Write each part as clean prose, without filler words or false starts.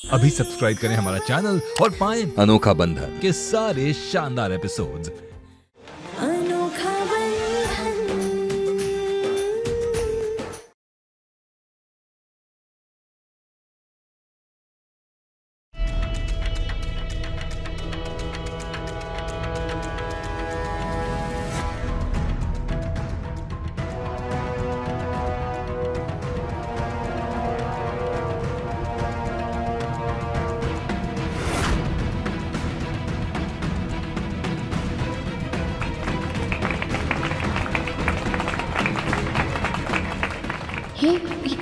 अभी सब्सक्राइब करें हमारा चैनल और पाएं अनोखा बंधन के सारे शानदार एपिसोड्स। अनोखा बंधन।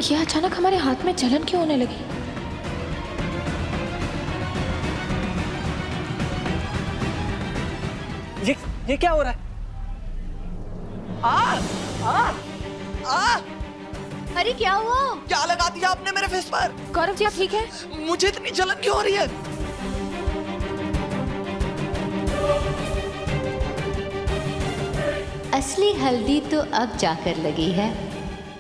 ये अचानक हमारे हाथ में जलन क्यों होने लगी? ये क्या हो रहा है? अरे क्या हुआ? क्या लगा दिया आपने मेरे फेस पर? गौरव जी आप ठीक है? मुझे इतनी जलन क्यों हो रही है? असली हल्दी तो अब जाकर लगी है।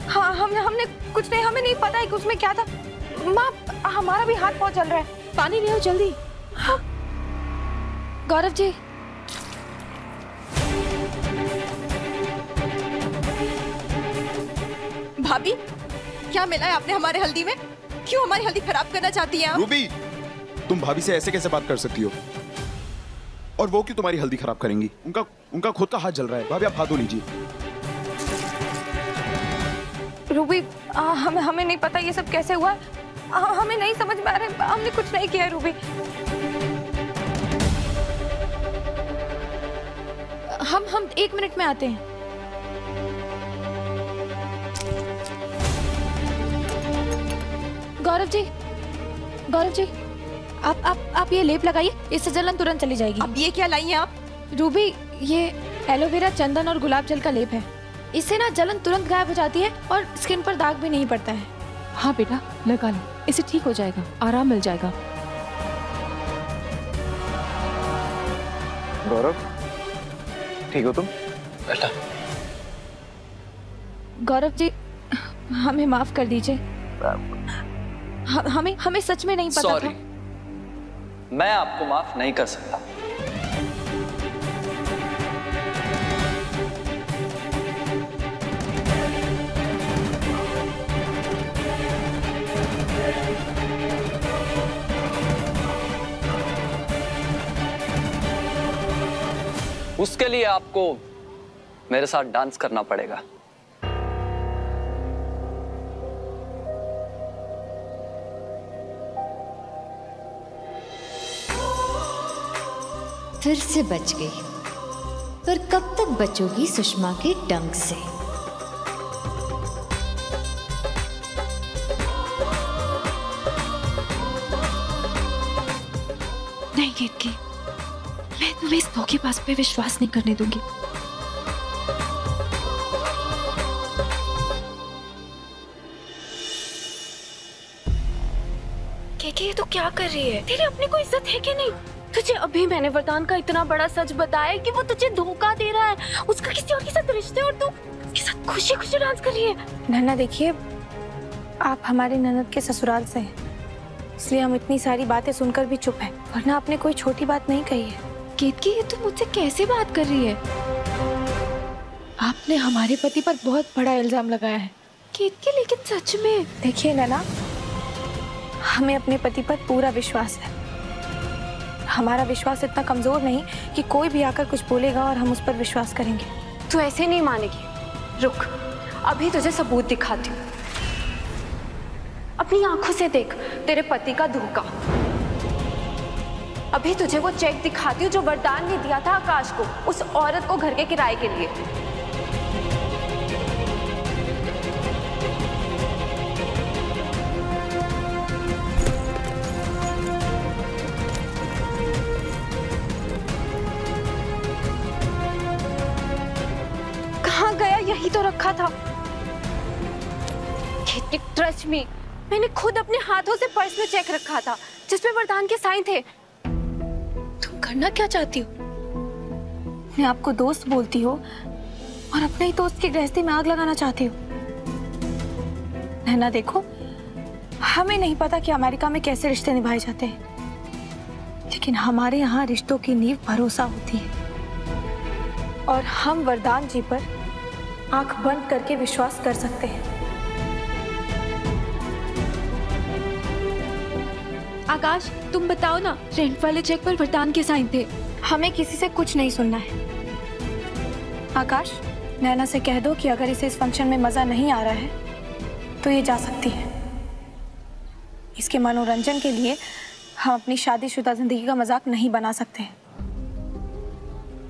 हाँ हमने कुछ नहीं, हमें नहीं पता है कि उसमें क्या था। माँ हमारा भी हाथ बहुत जल रहा है, पानी ले आओ जल्दी। हाँ। गौरव जी भाभी क्या मिला है आपने हमारे हल्दी में? क्यों हमारी हल्दी खराब करना चाहती हैं आप? रूबी, तुम भाभी से ऐसे कैसे बात कर सकती हो? और वो क्यों तुम्हारी हल्दी खराब करेंगी? उनका खुद का हाथ जल रहा है। भाभी आप हाथ धो लीजिए। रूबी हमें नहीं पता ये सब कैसे हुआ। हमें नहीं समझ में आ रहा है, हमने कुछ नहीं किया रूबी। हम 1 मिनट में आते हैं। गौरव जी आप ये लेप लगाइए, इससे जलन तुरंत चली जाएगी। अब ये क्या लाई हैं आप? रूबी ये एलोवेरा, चंदन और गुलाब जल का लेप है। इससे ना जलन तुरंत गायब हो जाती है और स्किन पर दाग भी नहीं पड़ता है। हाँ बेटा लगा लो, इससे ठीक हो जाएगा, आराम मिल जाएगा। गौरव ठीक हो तुम? बेटा गौरव जी हमें माफ कर दीजिए, हमें सच में नहीं पता सॉरी, था। मैं आपको माफ नहीं कर सकता। उसके लिए आपको मेरे साथ डांस करना पड़ेगा। फिर से बच गई, पर कब तक बचोगी सुषमा के डंक से? नहीं केतकी, मैं तुम्हें इस धोखेबाज पे विश्वास नहीं करने दूंगी। केके ये तो क्या कर रही है? तेरी अपनी कोई इज्जत है कि नहीं? तुझे अभी मैंने वरदान का इतना बड़ा सच बताया कि वो तुझे धोखा दे रहा है, उसका किसी और के साथ रिश्ते, और तू उसके साथ खुशी खुशी डांस कर रही है। नन्ना देखिए, आप हमारी ननद के ससुराल से हैं, इसलिए हम इतनी सारी बातें सुनकर भी चुप हैं, वरना आपने कोई छोटी बात नहीं कही है। केतकी ये तुम मुझसे कैसे बात कर रही है? आपने हमारे पति पर बहुत बड़ा इल्जाम लगाया है। केतकी लेकिन सच में। देखिए नैना, हमें अपने पति पर पूरा विश्वास है। हमारा विश्वास इतना कमजोर नहीं कि कोई भी आकर कुछ बोलेगा और हम उस पर विश्वास करेंगे। तू ऐसे नहीं मानेगी, रुक अभी तुझे सबूत दिखाती हूँ। अपनी आंखों से देख तेरे पति का धोखा। अभी तुझे वो चेक दिखाती हूँ जो वरदान ने दिया था आकाश को, उस औरत को घर के किराए के लिए। कहाँ गया? यही तो रखा था। ट्रस्ट मी, मैंने खुद अपने हाथों से पर्स में चेक रखा था जिसमें वरदान के साइन थे। तुम करना क्या चाहती हो? अपने आप को दोस्त बोलती हो और अपने ही दोस्त की गृहस्थी में आग लगाना चाहती हो। नैना देखो, हमें नहीं पता कि अमेरिका में कैसे रिश्ते निभाए जाते हैं, लेकिन हमारे यहाँ रिश्तों की नींव भरोसा होती है और हम वरदान जी पर आंख बंद करके विश्वास कर सकते हैं। आकाश, तुम बताओ ना, रेंट वाले चेक पर वरदान के साइन थे। हमें किसी से कुछ नहीं सुनना है। आकाश, नैना से कह दो कि अगर इसे इस फंक्शन में मजा नहीं आ रहा है तो ये जा सकती है। इसके मनोरंजन के लिए हम अपनी शादीशुदा जिंदगी का मजाक नहीं बना सकते।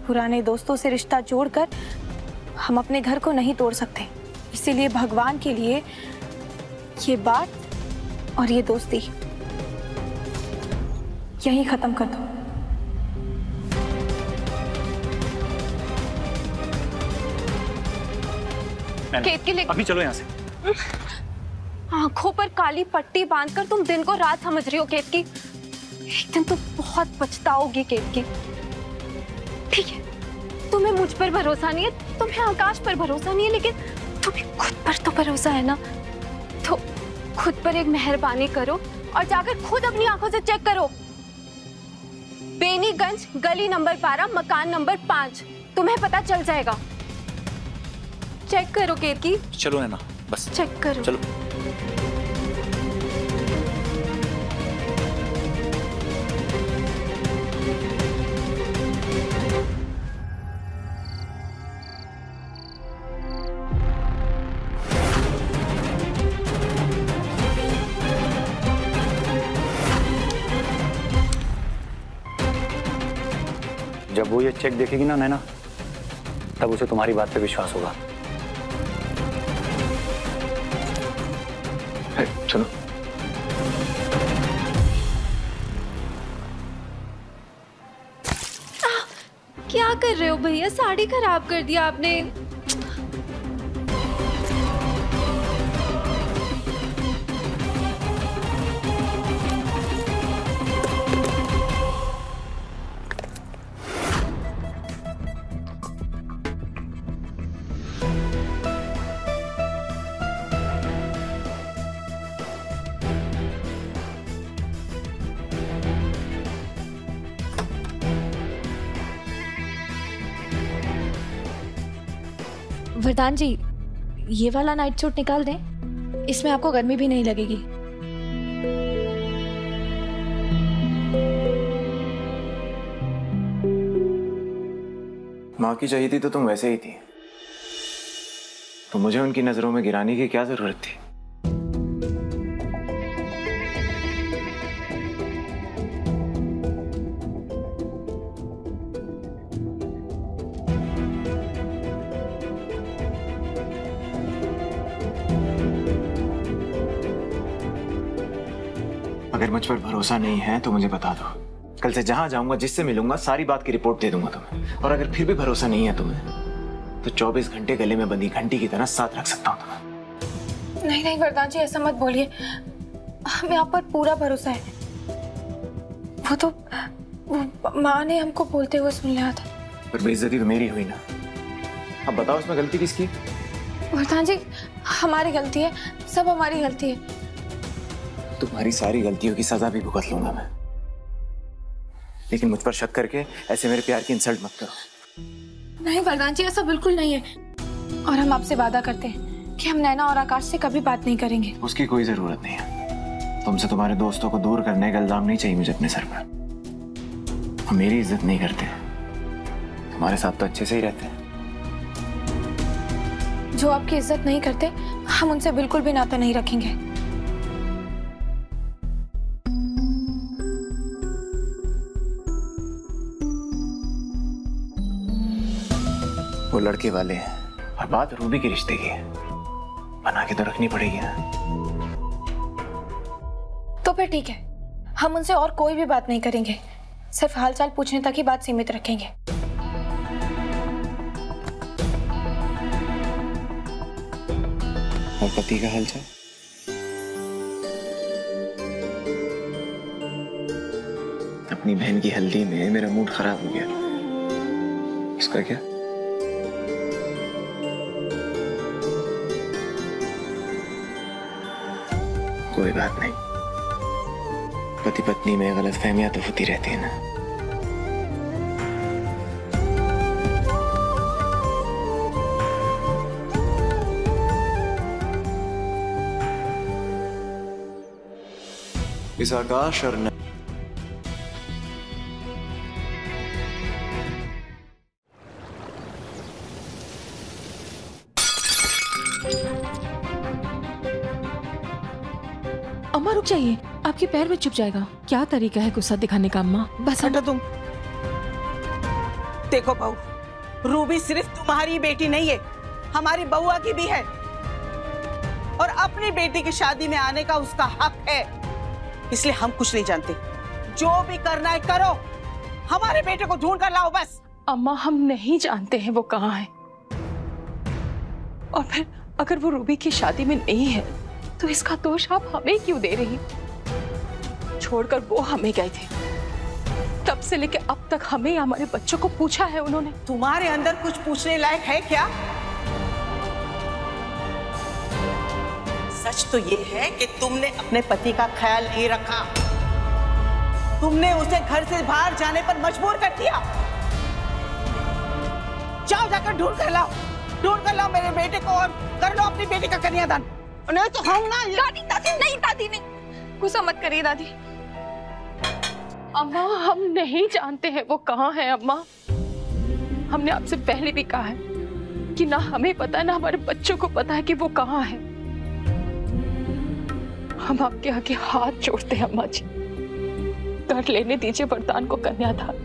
पुराने दोस्तों से रिश्ता जोड़कर हम अपने घर को नहीं तोड़ सकते। इसीलिए भगवान के लिए ये बात और ये दोस्ती यहीं खत्म कर दो। केत के लिए अभी चलो यहाँ से। आंखों पर काली पट्टी बांधकर तुम दिन को रात समझ रही हो केत की। एक दिन तुम बहुत पछताओगी केत की। ठीक है, तुम्हें मुझ पर भरोसा नहीं है, तुम्हें आकाश पर भरोसा नहीं है, लेकिन तुम्हें खुद पर तो भरोसा है ना। तो खुद पर एक मेहरबानी करो और जाकर खुद अपनी आंखों से चेक करो। बेनीगंज, गली नंबर 12, मकान नंबर 5, तुम्हें पता चल जाएगा। चेक करो केत की। चलो नैना, बस चेक करो। चलो। जब वो ये चेक देखेगी ना नैना, तब उसे तुम्हारी बात पे विश्वास होगा। चलो। क्या कर रहे हो भैया? साड़ी खराब कर दिया आपने। वरदान जी, ये वाला नाइट सूट निकाल दें, इसमें आपको गर्मी भी नहीं लगेगी। माँ की चाहिए थी तो तुम वैसे ही थी, तो मुझे उनकी नजरों में गिराने की क्या जरूरत थी? अगर मुझ पर भरोसा नहीं है तो मुझे बता दो। कल से जहां जाऊंगा, जिससे मिलूंगा, सारी बात की रिपोर्ट दे दूंगा तुम्हें। और अगर फिर भी भरोसा नहीं है तुम्हें, तो 24 घंटे गले में बंधी घंटी की तरह साथ रख सकता हूं तुम्हें। नहीं नहीं वरदान जी, ऐसा मत बोलिए। हमें आप पर पूरा भरोसा है। वो माँ ने हमको बोलते हुए सुन लिया था। पर बेइज्जती तो मेरी हुई ना। अब बताओ इसमें गलती किसकी? वरदान जी, हमारी गलती है, सब हमारी गलती है। तुम्हारी सारी गलतियों की सजा भी भुगत लूंगा मैं, लेकिन मुझ पर शक करके ऐसे मेरे प्यार की इंसल्ट मत करो। नहीं वरदान जी, ऐसा बिल्कुल नहीं है। और हम आपसे वादा करते हैं कि हम नैना और आकाश से कभी बात नहीं करेंगे। उसकी कोई जरूरत नहीं है। तुमसे तुम्हारे दोस्तों को दूर करने का इल्जाम नहीं चाहिए मुझे अपने सर पर। वो मेरी इज्जत नहीं करते, तुम्हारे साथ तो अच्छे से ही रहते हैं। जो आपकी इज्जत नहीं करते, हम उनसे बिल्कुल भी नाता नहीं रखेंगे। वो लड़के वाले हैं और बात रूबी के रिश्ते की है, बना के तो रखनी पड़ेगी ना। तो फिर ठीक है, हम उनसे और कोई भी बात नहीं करेंगे, सिर्फ हालचाल पूछने तक ही बात सीमित रखेंगे। और पति का हालचाल? अपनी बहन की हल्दी में मेरा मूड खराब हो गया, इसका क्या? कोई बात नहीं, पति पत्नी में गलतफहमियां तो होती रहती है ना। इस आकाश और अम्मा रुक जाइए, आपके पैर में चुभ जाएगा। क्या तरीका है गुस्सा दिखाने का अम्मा? बस हटो तुम। देखो बहू, रूबी सिर्फ तुम्हारी बेटी नहीं है, हमारी बउआ की भी है और अपनी बेटी की शादी में आने का उसका हक है। इसलिए हम कुछ नहीं जानते, जो भी करना है करो, हमारे बेटे को ढूंढ कर लाओ बस। अम्मा हम नहीं जानते हैं वो कहाँ है, और फिर अगर वो रूबी की शादी में नहीं है तो इसका दोष आप हमें क्यों दे रही? छोड़कर वो हमें गए थे, तब से लेके अब तक हमें या हमारे बच्चों को पूछा है उन्होंने? तुम्हारे अंदर कुछ पूछने लायक है क्या? सच तो ये है कि तुमने अपने पति का ख्याल नहीं रखा, तुमने उसे घर से बाहर जाने पर मजबूर कर दिया। जाओ जाकर ढूंढ कर लाओ मेरे बेटे को और कर लो अपनी बेटी का कन्यादान। नहीं तो हम ना। दादी नहीं, गुस्सा मत करिए दादी। अम्मा हम नहीं जानते हैं वो कहाँ है। अम्मा हमने आपसे पहले भी कहा है कि ना हमें पता है ना हमारे बच्चों को पता है कि वो कहाँ है। हम आपके आगे हाथ जोड़ते हैं अम्मा जी, कर लेने दीजिए वरदान को कन्यादान।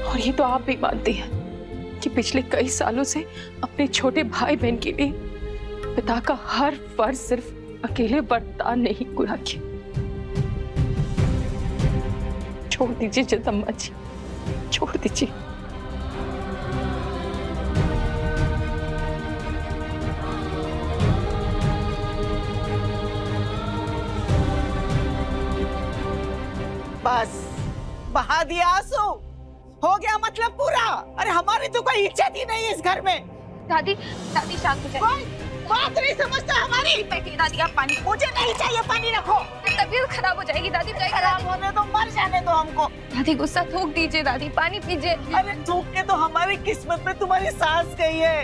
और ये तो आप भी मानती हैं कि पिछले कई सालों से अपने छोटे भाई बहन के लिए पिता का हर फर्ज सिर्फ अकेले वरदान ने ही पूरा किया। छोड़ दीजिए जिद अम्मा जी, छोड़ दीजिए। बस बहा दिया आंसू, हो गया मतलब पूरा। अरे हमारी तो कोई इज्जत ही नहीं है इस घर में। दादी शांत हो जाइए। बात नहीं समझता हमारी। बैठिए दादी, आप पानी। मुझे नहीं चाहिए पानी, रखो। तबीयत खराब हो जाएगी दादी। खराब होने तो मर जाने दो हमको। दादी गुस्सा थूक दीजिए दादी, पानी पीजिए। अरे थूक के तो हमारी किस्मत में तुम्हारी सांस गई है।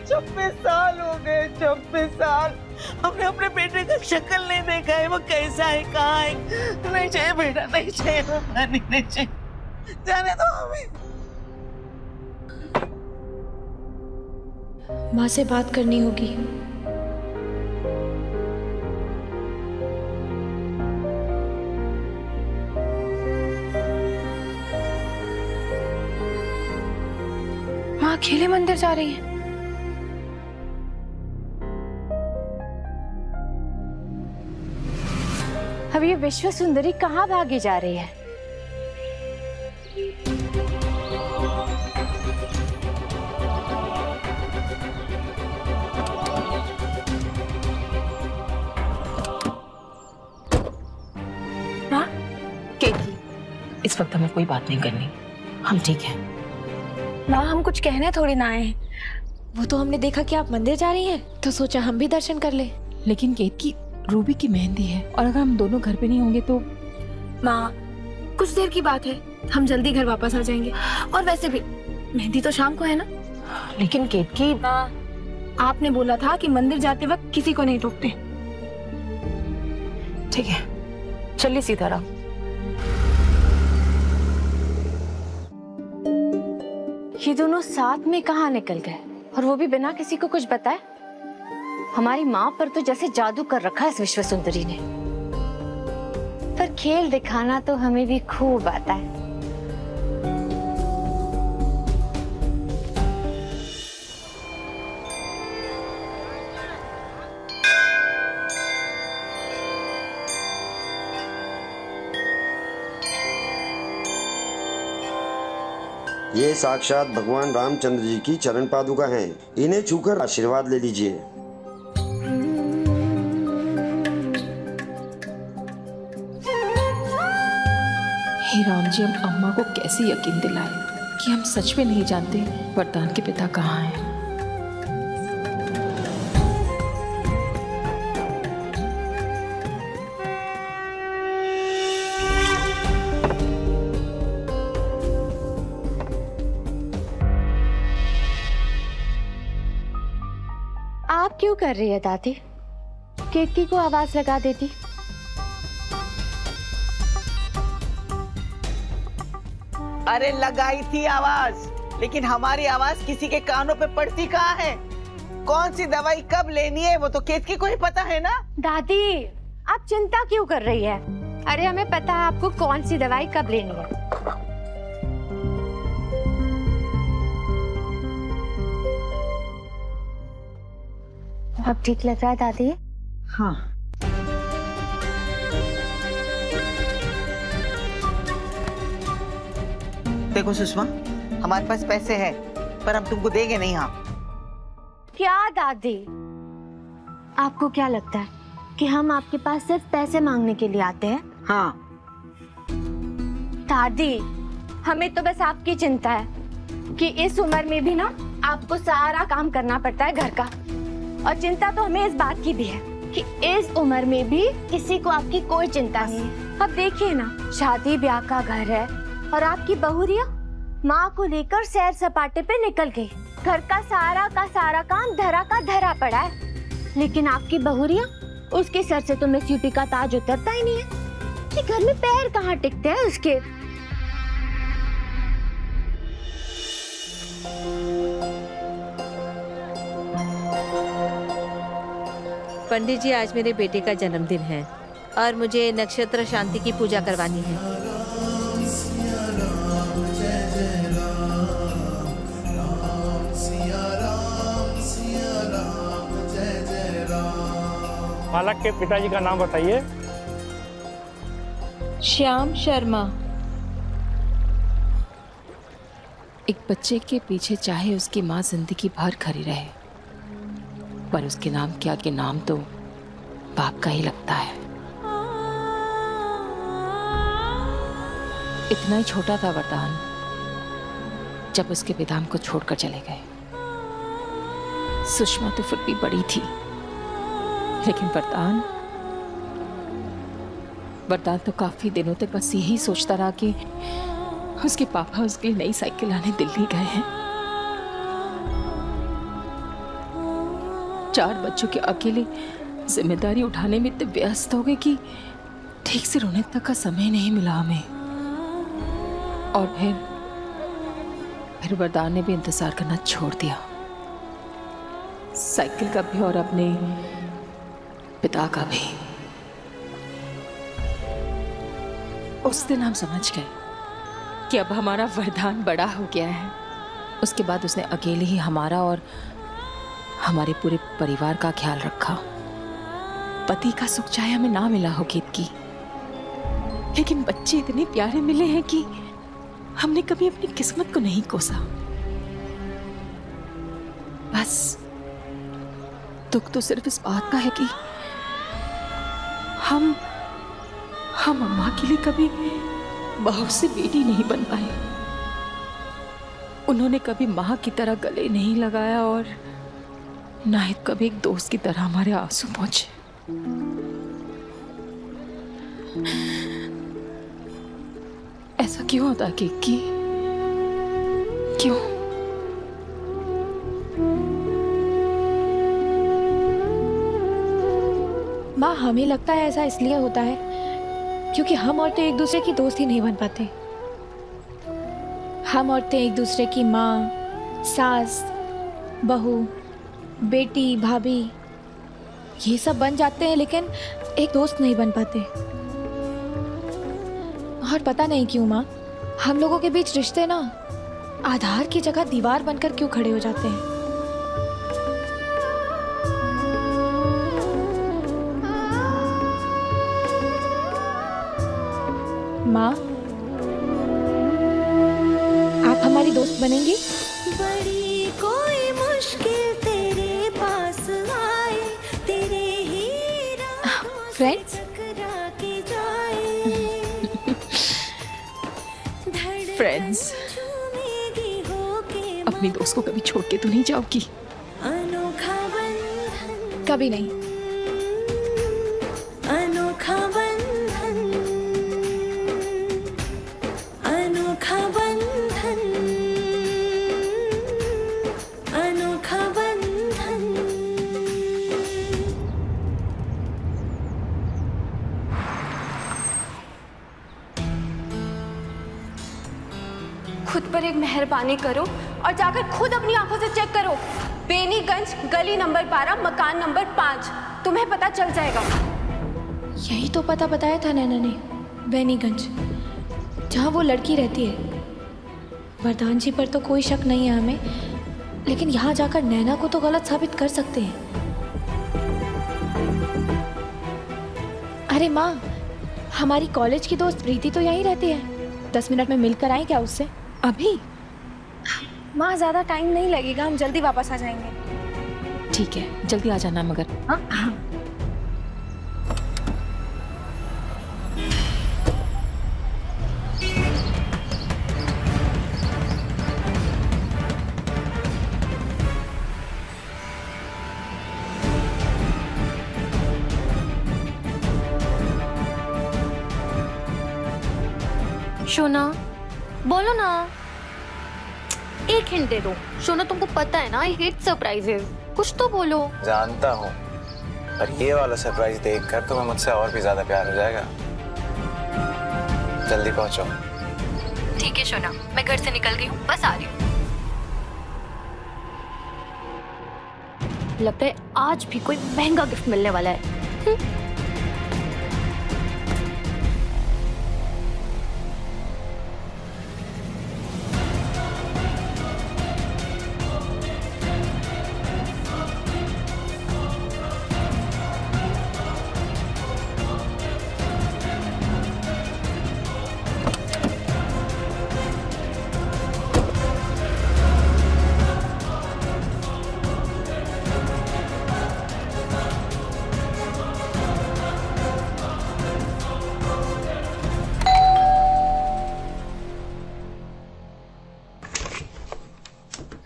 26 साल हो गए, 26 साल हमने अपने बेटे का शक्ल नहीं देखा है, वो कैसा है, कहाँ है। नहीं चाहिए बेटा, नहीं चाहिए पानी, नहीं चाहिए, जाने दो हमें। माँ से बात करनी होगी। माँ अकेले मंदिर जा रही है? अब ये विश्व सुंदरी कहाँ भागी जा रही है? इस वक्त हमें कोई बात नहीं करनी, हम ठीक हैं। माँ हम कुछ कहने थोड़ी ना आए हैं। वो तो हमने देखा कि आप मंदिर जा रही हैं, तो सोचा हम भी दर्शन कर ले। लेकिन केत की रूबी की मेहंदी है और अगर हम दोनों घर पे नहीं होंगे तो। माँ कुछ देर की बात है, हम जल्दी घर वापस आ जाएंगे। और वैसे भी मेहंदी तो शाम को है ना। लेकिन केत की माँ आपने बोला था कि मंदिर जाते वक्त किसी को नहीं टोकते। ठीक है चलिए सीधा रहो। ये दोनों साथ में कहाँ निकल गए, और वो भी बिना किसी को कुछ बताए? हमारी माँ पर तो जैसे जादू कर रखा है इस विश्व सुंदरी ने। पर खेल दिखाना तो हमें भी खूब आता है। ये साक्षात भगवान रामचंद्र जी की चरण पादुका हैं, इन्हें छूकर आशीर्वाद ले लीजिए। हे राम जी, हम अम्मा को कैसे यकीन दिलाएं कि हम सच में नहीं जानते वरदान के पिता कहाँ हैं। क्यों कर रही है दादी? केतकी को आवाज लगा देती। अरे लगाई थी आवाज, लेकिन हमारी आवाज किसी के कानों पे पड़ती कहाँ है? कौन सी दवाई कब लेनी है वो तो केतकी को ही पता है ना। दादी आप चिंता क्यों कर रही है? अरे हमें पता है आपको कौन सी दवाई कब लेनी है। अब ठीक लग रहा है दादी? हाँ। देखो सुषमा, हमारे पास पैसे हैं, पर हम तुमको देंगे नहीं। हाँ। क्या दादी, आपको क्या लगता है कि हम आपके पास सिर्फ पैसे मांगने के लिए आते हैं? हाँ। दादी हमें तो बस आपकी चिंता है कि इस उम्र में भी ना आपको सारा काम करना पड़ता है घर का, और चिंता तो हमें इस बात की भी है कि इस उम्र में भी किसी को आपकी कोई चिंता नहीं है। अब देखिए ना, शादी ब्याह का घर है और आपकी बहुरिया माँ को लेकर सैर सपाटे पे निकल गई। घर का सारा काम धरा का धरा पड़ा है, लेकिन आपकी बहुरिया, उसके सर से तो मिस यूपी का ताज उतरता ही नहीं है कि घर में पैर कहाँ टिकते हैं उसके। पंडित जी, आज मेरे बेटे का जन्मदिन है और मुझे नक्षत्र शांति की पूजा करवानी है। बालक के पिताजी का नाम बताइए। श्याम शर्मा। एक बच्चे के पीछे चाहे उसकी माँ जिंदगी भर खड़ी रहे, पर उसके नाम के आगे नाम तो बाप का ही लगता है। इतना ही छोटा था वरदान जब उसके पिता को छोड़कर चले गए। सुषमा तो फिर भी बड़ी थी, लेकिन वरदान तो काफी दिनों तक बस यही सोचता रहा कि उसके पापा उसके लिए नई साइकिल लाने दिल्ली गए हैं। 4 बच्चों की अकेले जिम्मेदारी उठाने में इतने व्यस्त हो गए कि ठीक से रोने तक का समय नहीं मिला हमें। और फिर वरदान ने भी इंतजार करना छोड़ दिया, साइकिल का भी और अपने पिता का भी। उस दिन हम समझ गए कि अब हमारा वरदान बड़ा हो गया है। उसके बाद उसने अकेले ही हमारा और हमारे पूरे परिवार का ख्याल रखा। पति का सुख चाहे हमें ना मिला हो केतकी, लेकिन बच्चे इतने प्यारे मिले हैं कि हमने कभी अपनी किस्मत को नहीं कोसा। बस दुख तो सिर्फ इस बात का है कि हम अम्मा के लिए कभी बहू से बेटी नहीं बन पाए। उन्होंने कभी माँ की तरह गले नहीं लगाया और ना ही कभी एक दोस्त की तरह हमारे आंसू पहुंचे। ऐसा क्यों होता केतकी? क्यों? माँ, हमें लगता है ऐसा इसलिए होता है क्योंकि हम औरतें एक दूसरे की दोस्त ही नहीं बन पाते। हम औरतें एक दूसरे की माँ, सास, बहू, बेटी, भाभी ये सब बन जाते हैं, लेकिन एक दोस्त नहीं बन पाते। और पता नहीं क्यों माँ, हम लोगों के बीच रिश्ते ना आधार की जगह दीवार बनकर क्यों खड़े हो जाते हैं। माँ, आप हमारी दोस्त बनेंगी? बड़ी कोई मुश्किल तेरे पास आए, तेरे ही फ्रेंड्स? फ्रेंड्स, अपनी दोस्त को कभी छोड़ के तो नहीं जाओगी? कभी नहीं। अनोखा बंधन, अनोखा बंधन, अनोखा बंधन। खुद पर एक मेहरबानी करो और जाकर खुद अपनी आंखों से चेक करो। बेनीगंज, गली नंबर 12, मकान नंबर 5। तुम्हें पता चल जाएगा। यही तो पता बताया था नैना ने, बेनीगंज, जहाँ वो लड़की रहती है। वरदान जी पर तो कोई शक नहीं है हमें, लेकिन यहाँ जाकर नैना को तो गलत साबित कर सकते हैं। अरे माँ, हमारी कॉलेज की दोस्त प्रीति तो यहीं रहती है। 10 मिनट में मिलकर आए क्या उससे? अभी? माँ, ज्यादा टाइम नहीं लगेगा, हम जल्दी वापस आ जाएंगे। ठीक है, जल्दी आ जाना मगर। हाँ। शोना, बोलो ना। एक हिंट दे दो। शोना, तुमको पता है ना आई हेट सरप्राइजेस। कुछ तो बोलो। जानता हूँ, पर ये वाला सरप्राइज देखकर तुम्हें मुझसे और भी ज्यादा प्यार हो जाएगा। जल्दी पहुंचो। ठीक है शोना, मैं घर से निकल गई हूँ, बस आ रही हूँ। लगता है आज भी कोई महंगा गिफ्ट मिलने वाला है।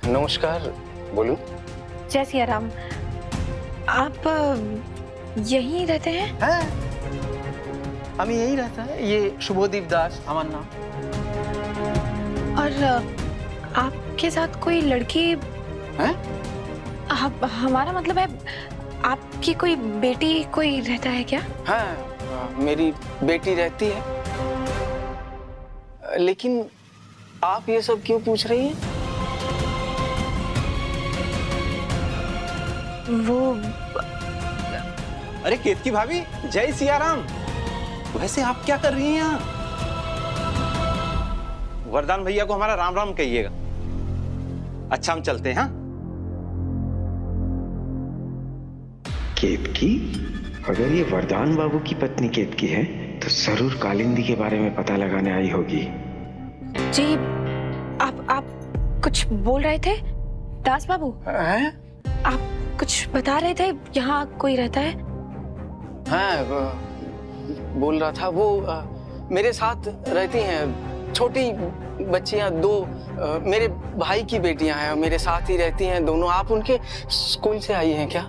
नमस्कार, बोलूं? जय सिया राम। आप यहीं रहते हैं? हाँ, हम यहीं रहता है। ये शुभोदीप दास हमारा नाम। और आपके साथ कोई लड़की है? हमारा मतलब है, आपकी कोई बेटी कोई रहता है क्या? हाँ, मेरी बेटी रहती है। लेकिन आप ये सब क्यों पूछ रही हैं? वो अरे केतकी भाभी, जय सिया राम। वैसे आप क्या कर रही हैं यहाँ? वरदान भैया को हमारा राम राम कहिएगा। अच्छा, हम चलते हैं। हाँ, केतकी, अगर ये वरदान बाबू की पत्नी केतकी है तो जरूर कालिंदी के बारे में पता लगाने आई होगी। जी, आप कुछ बोल रहे थे दास बाबू? हैं? आप कुछ बता रहे थे, यहाँ कोई रहता है? हाँ, बोल रहा था वो मेरे साथ रहती हैं। छोटी बच्चियां 2 मेरे भाई की बेटियां हैं, मेरे साथ ही रहती हैं दोनों। आप उनके स्कूल से आई हैं क्या?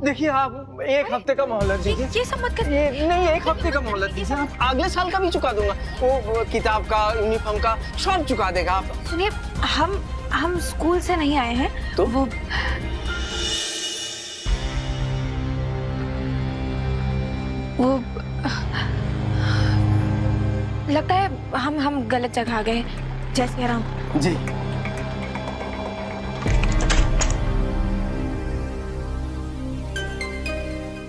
देखिए, आप 1 हफ्ते का मोहलत दीजिए। ये सब मत करिए। नहीं, 1 हफ्ते का मोहलत दीजिए। आप अगले साल का भी चुका दूंगा। वो किताब का, यूनिफॉर्म का सब चुका देगा। आप सुनिए, हम स्कूल से नहीं आए हैं तो वो लगता है हम गलत जगह आ गए। जय सिया राम। जी।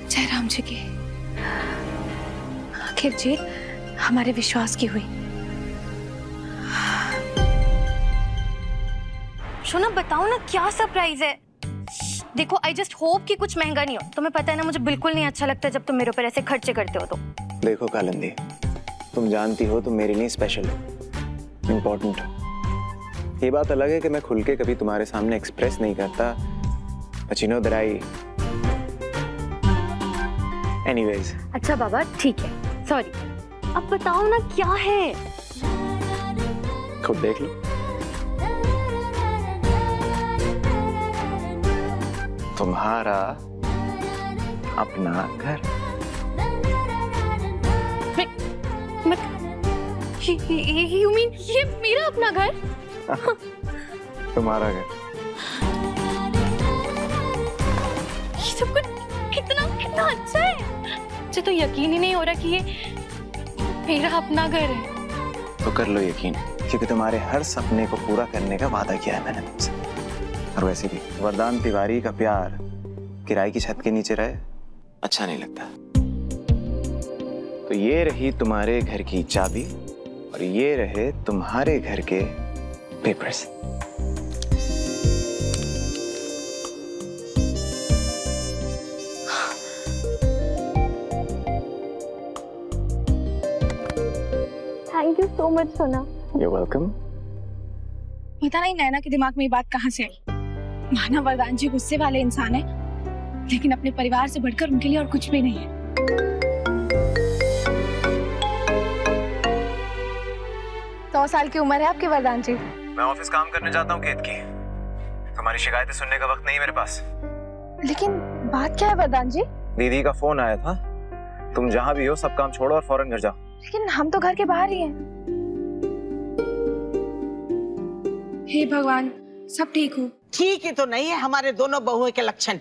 जय राम जी की। आखिर जीत हमारे विश्वास की हुई। शोना, बताओ ना क्या सरप्राइज है? देखो, आई जस्ट होप कि कुछ महंगा नहीं हो। तुम्हें पता है ना, मुझे बिल्कुल नहीं अच्छा लगता जब तुम मेरे ऊपर ऐसे खर्चे करते हो। तो देखो कालिंदी, तुम जानती हो तुम मेरे लिए स्पेशल हो, इम्पोर्टेंट हो। ये बात अलग है कि मैं खुल के कभी तुम्हारे सामने एक्सप्रेस नहीं करता, but you know that I... Anyways. अच्छा बाबा, ठीक है, सॉरी। अब बताओ ना क्या है? खुद देख लो। तुम्हारा अपना घर। You mean ये मेरा अपना घर? तुम्हारा घर। ये सब कुछ कितना अच्छा है। मुझे तो यकीन ही नहीं हो रहा कि ये मेरा अपना घर है। तो कर लो यकीन। क्योंकि तुम्हारे हर सपने को पूरा करने का वादा किया है मैंने तुमसे। और वैसे भी वरदान तिवारी का प्यार किराए की छत के नीचे रहे अच्छा नहीं लगता। तो ये रही तुम्हारे घर की चाबी और ये रहे तुम्हारे घर के papers. Thank you so much सोना। You're welcome। पता नहीं नैना के दिमाग में ये बात कहाँ से आई। माना वरदान जी गुस्से वाले इंसान है, लेकिन अपने परिवार से बढ़कर उनके लिए और कुछ भी नहीं है। 100 साल की उम्र है आपकी वरदान जी। मैं ऑफिस काम करने जाता हूँ केत की। तुम्हारी शिकायतें सुनने का वक्त नहीं मेरे पास। लेकिन बात क्या है वरदान जी? दीदी का फोन आया था। तुम जहाँ भी हो सब काम छोड़ो और फौरन घर जाओ। लेकिन हम तो घर के बाहर ही हैं। हे भगवान, सब ठीक हो? ठीक ही तो नहीं है हमारे दोनों बहुओं के लक्षण।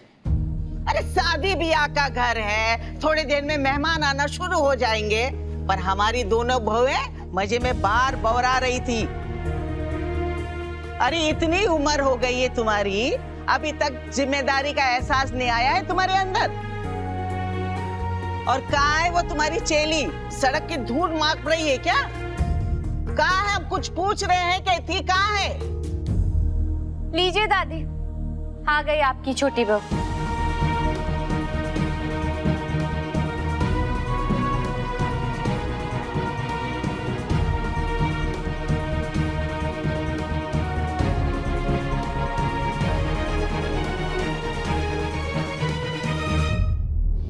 अरे शादी ब्याह का घर है, थोड़ी देर में मेहमान आना शुरू हो जाएंगे, पर हमारी दोनों बहुएं मजे में बार बौरा रही थी। अरे इतनी उम्र हो गई है तुम्हारी, अभी तक जिम्मेदारी का एहसास नहीं आया है तुम्हारे अंदर। और कहाँ है वो तुम्हारी चेली, सड़क की धूल मार रही है क्या? कहाँ है? हम कुछ पूछ रहे हैं कि थी कहाँ है? लीजिए दादी, आ गई आपकी छोटी बहू।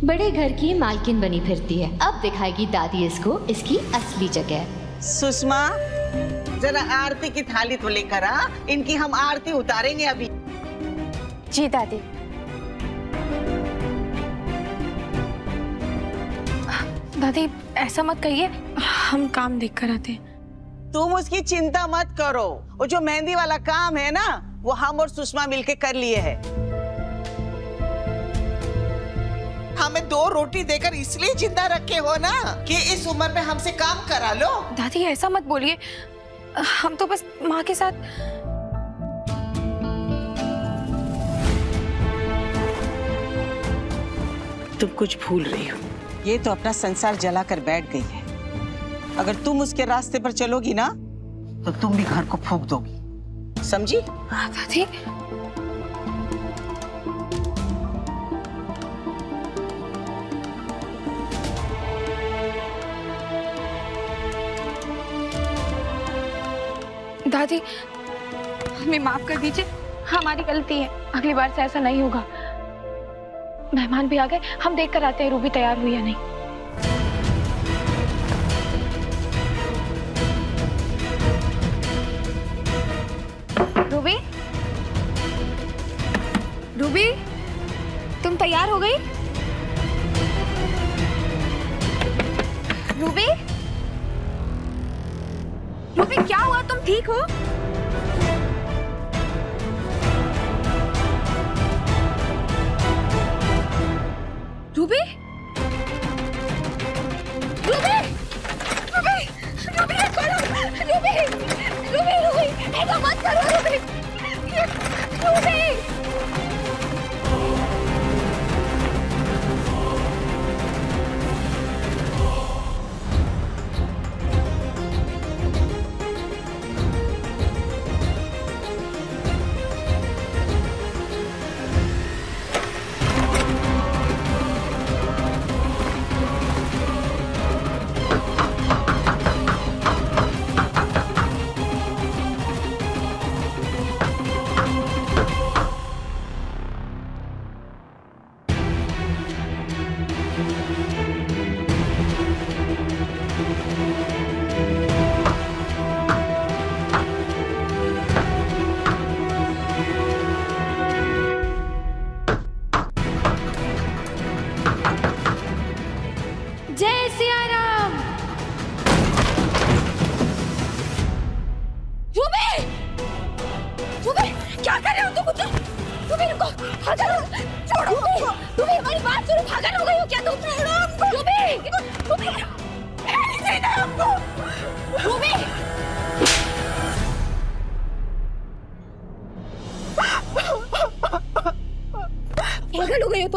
बड़े घर की मालकिन बनी फिरती है, अब दिखाएगी दादी इसको इसकी असली जगह। सुषमा, जरा आरती की थाली तो लेकर आ, इनकी हम आरती उतारेंगे अभी। जी दादी। दादी ऐसा मत कहिए, हम काम देख कर आते हैं। तुम उसकी चिंता मत करो, वो जो मेहंदी वाला काम है ना, वो हम और सुषमा मिलके कर लिए है। हमें 2 रोटी देकर इसलिए जिंदा रखे हो ना कि इस उम्र में हमसे काम करा लो। दादी ऐसा मत बोलिए, हम तो बस माँ के साथ। तुम कुछ भूल रही हो। ये तो अपना संसार जलाकर बैठ गई है। अगर तुम उसके रास्ते पर चलोगी ना, तो तुम भी घर को फूंक दोगी, समझी? दादी दादी हमें माफ कर दीजिए, हमारी गलती है, अगली बार से ऐसा नहीं होगा। मेहमान भी आ गए, हम देख कर आते हैं रूबी तैयार हुई या नहीं। रूबी, रूबी, तुम तैयार हो गई? रूबी, रूबी क्या हुआ, तुम ठीक हो? रूबी, रूबी, रूबी, रूबी करो, रूबी, रूबी, रूबी, ऐसा मत करो रूबी, रूबी।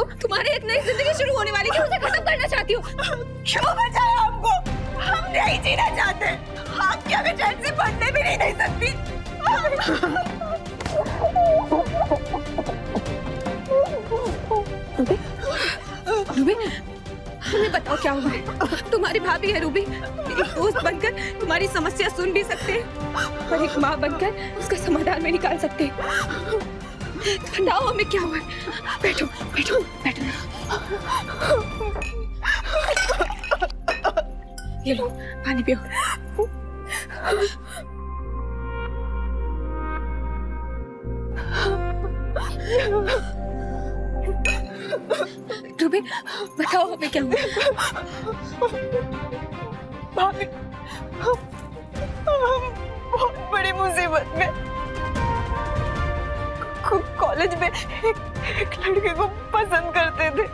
वो तुम्हारी एक नई जिंदगी शुरू होने वाली है, उसे खत्म करना चाहती हो। क्यों बचाया हमको? हम नहीं जीना चाहते। हम क्या मैं चैन से पढ़ने भी नहीं दे सकती। रूबी, तुम्हें बताओ क्या हुआ है? तुम्हारी भाभी है रूबी, एक दोस्त बनकर तुम्हारी समस्या सुन भी सकते हैं और एक माँ बनकर उसका समाधान में निकाल सकते हैं। बताओ हमें क्या हुआ है? बैठो बैठो बैठो। ये लो पानी पियो। रूबी, बताओ हमें क्या हुआ? भाभी, हम बहुत बड़ी मुसीबत में। कॉलेज में एक लड़के को पसंद करते थे।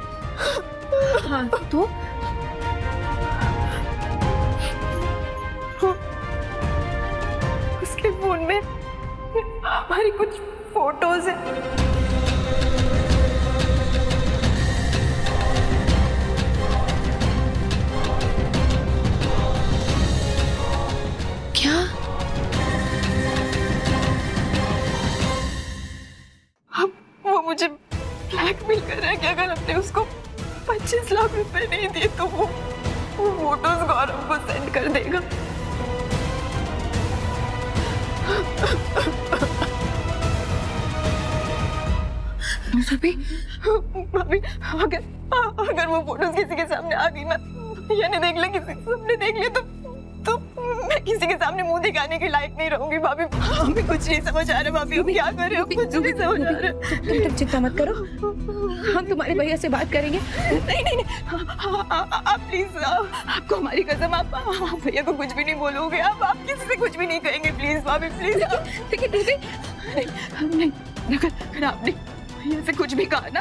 हाँ तो? उसके फोन में हमारी कुछ फोटोज हैं। क्या? अब वो मुझे ब्लैकमेल कर रहा है कि अगर हमने उसको 25 लाख रुपए नहीं दिए तो वो फोटोज गौरव को सेंड कर देगा। भाभी, अगर वो फोटोज किसी के सामने आ गई ना, यानी देख ले, किसी सामने देख ले तो मैं किसी के सामने मुंह दिखाने के लायक नहीं रहूंगी। भाभी, हमें कुछ नहीं समझ आ रहा। भाभी, हम क्या करें? कुछ नहीं समझ आ रहा। तुम चिंता मत करो, हम तुम्हारे भैया से बात करेंगे। नहीं, आप प्लीज, आपको हमारी कसम, आप भैया को कुछ भी नहीं बोलोगे। आप किसी से कुछ भी नहीं कहेंगे, प्लीज भाभी, प्लीज। नहीं, अगर आपने भैया से कुछ भी कहा ना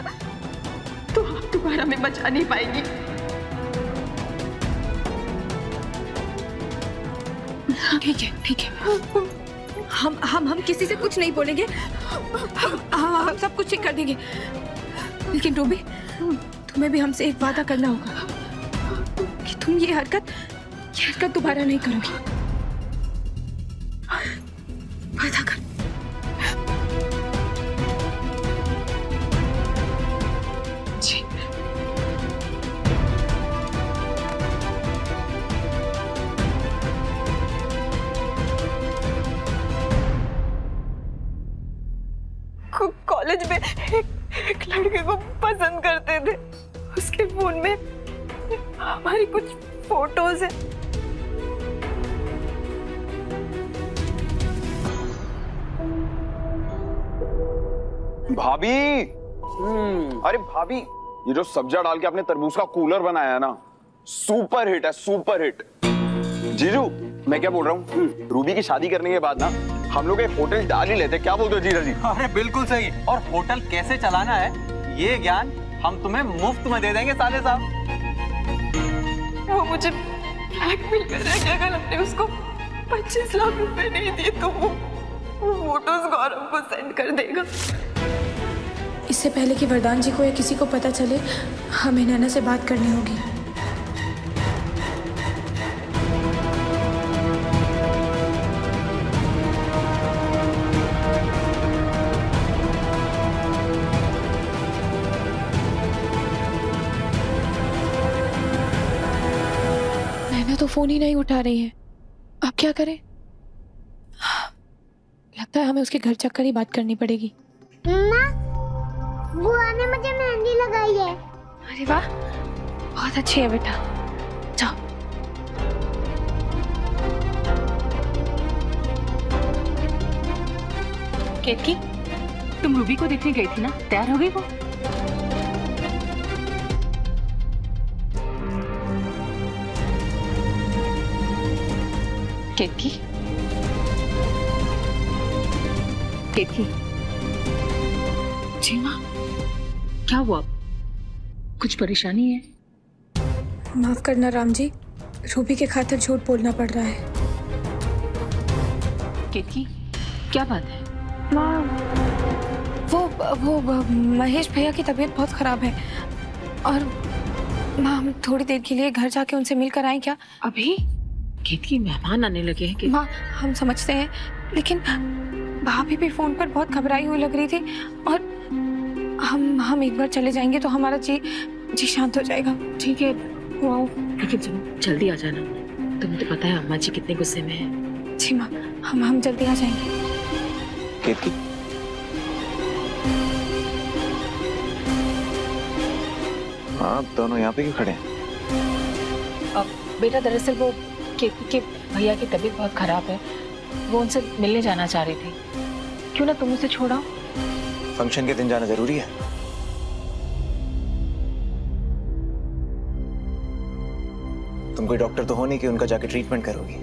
तो आप दोबारा हमें बचा नहीं पाएंगी। ठीक है। हम किसी से कुछ नहीं बोलेंगे। हम सब कुछ ठीक कर देंगे। लेकिन रूबी, तुम्हें भी हमसे एक वादा करना होगा कि तुम ये हरकत दोबारा नहीं करोगी। वादा कर। जी। कॉलेज में एक लड़के को पसंद करते थे। उसके फोन में हमारी कुछ फोटोज हैं। भाभी, अरे भाभी, ये जो सब्जा डाल के आपने तरबूज का कूलर बनाया है ना, सुपर हिट है, सुपर हिट। जीजू, मैं क्या बोल रहा हूँ, रूबी की शादी करने के बाद ना हम लोग एक होटल डाल ही लेते। क्या बोलते हो जीजा जी? अरे बिल्कुल सही। और होटल कैसे चलाना है ये ज्ञान हम तुम्हें मुफ्त में दे देंगे साले साहब। वो मुझे ब्लैकमेल कर रहा है कि अगर हमने उसको 25 लाख रुपए नहीं दिए तो वो फोटोज गौरव को सेंड कर देगा। इससे पहले कि वरदान जी को या किसी को पता चले, हमें नैना से बात करनी होगी। नैना तो फोन ही नहीं उठा रही है। अब क्या करें? लगता है हमें उसके घर चक्कर ही बात करनी पड़ेगी। बुआ ने मुझे मेहंदी लगाई है। अरे वाह, बहुत अच्छी है बेटा। जाओ। केतकी, तुम रूबी को देखने गई थी ना, तैयार हो गई वो? केतकी, केतकी। जी माँ, क्या हुआ? कुछ परेशानी है? माफ करना राम जी, रूबी के खातिर झूठ बोलना पड़ रहा है। केतकी, क्या बात है? माँ, वो वो महेश भैया की तबीयत बहुत खराब है और माँ हम थोड़ी देर के लिए घर जाके उनसे मिलकर आए क्या? अभी केत की मेहमान आने लगे हैं कि? माँ हम समझते हैं, लेकिन भाभी भी फोन पर बहुत घबराई हुई लग रही थी और हम एक बार चले जाएंगे तो हमारा जी शांत हो जाएगा। ठीक है वो आओ, लेकिन सुनो जल्दी आ जाना। तुम्हें तो पता है अम्मा जी कितने गुस्से में हैं। जी माँ हम जल्दी आ जाएंगे। केतकी आप दोनों यहाँ पे क्यों खड़े हैं? अब बेटा दरअसल वो केतकी के भैया की तबीयत बहुत खराब है, वो उनसे मिलने जाना चाह रही थी। क्यों ना तुम उसे छोड़ाओ? फंक्शन के दिन जाना जरूरी है? तुम कोई डॉक्टर तो हो नहीं कि उनका जाके ट्रीटमेंट करोगी?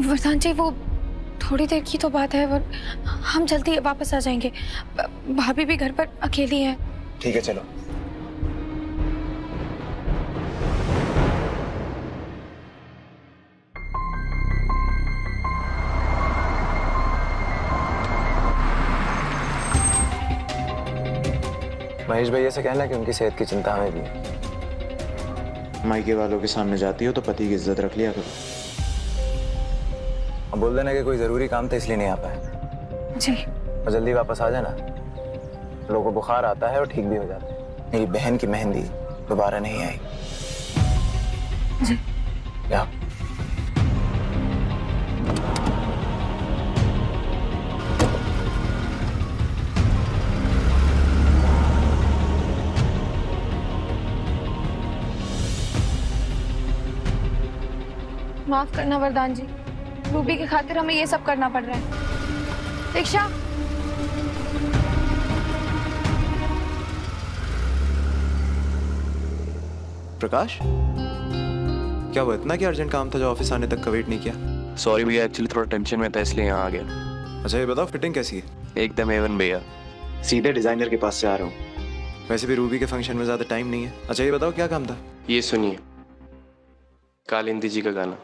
वरदान जी वो थोड़ी देर की तो बात है और हम जल्दी वापस आ जाएंगे। भाभी भी घर पर अकेली है। ठीक है चलो। महेश भैया से कहना कि उनकी सेहत की चिंता हमें भी है। मायके वालों के सामने जाती हो तो पति की इज्जत रख लिया करो। अब बोल देना कि कोई जरूरी काम था इसलिए नहीं आ पाए। जी। और जल्दी वापस आ जाना। लोगों को बुखार आता है और ठीक भी हो जाता है। मेरी बहन की मेहंदी दोबारा नहीं आएगी। जी। या। माफ करना वरदान जी, रूबी की खातिर हमें ये सब करना पड़ रहा है। दीक्षा प्रकाश क्या वो इतना क्या अर्जेंट काम था जो ऑफिस आने तक का वेट नहीं किया? सॉरी भैया, एक्चुअली थोड़ा टेंशन में था इसलिए यहाँ आ गया। अच्छा ये बताओ फिटिंग कैसी है? एकदम एवन भैया। सीधे डिजाइनर के पास से आ रहा हूँ। वैसे भी रूबी के फंक्शन में ज्यादा टाइम नहीं है। अच्छा ये बताओ क्या काम था? ये सुनिए कालिंदी जी का गाना।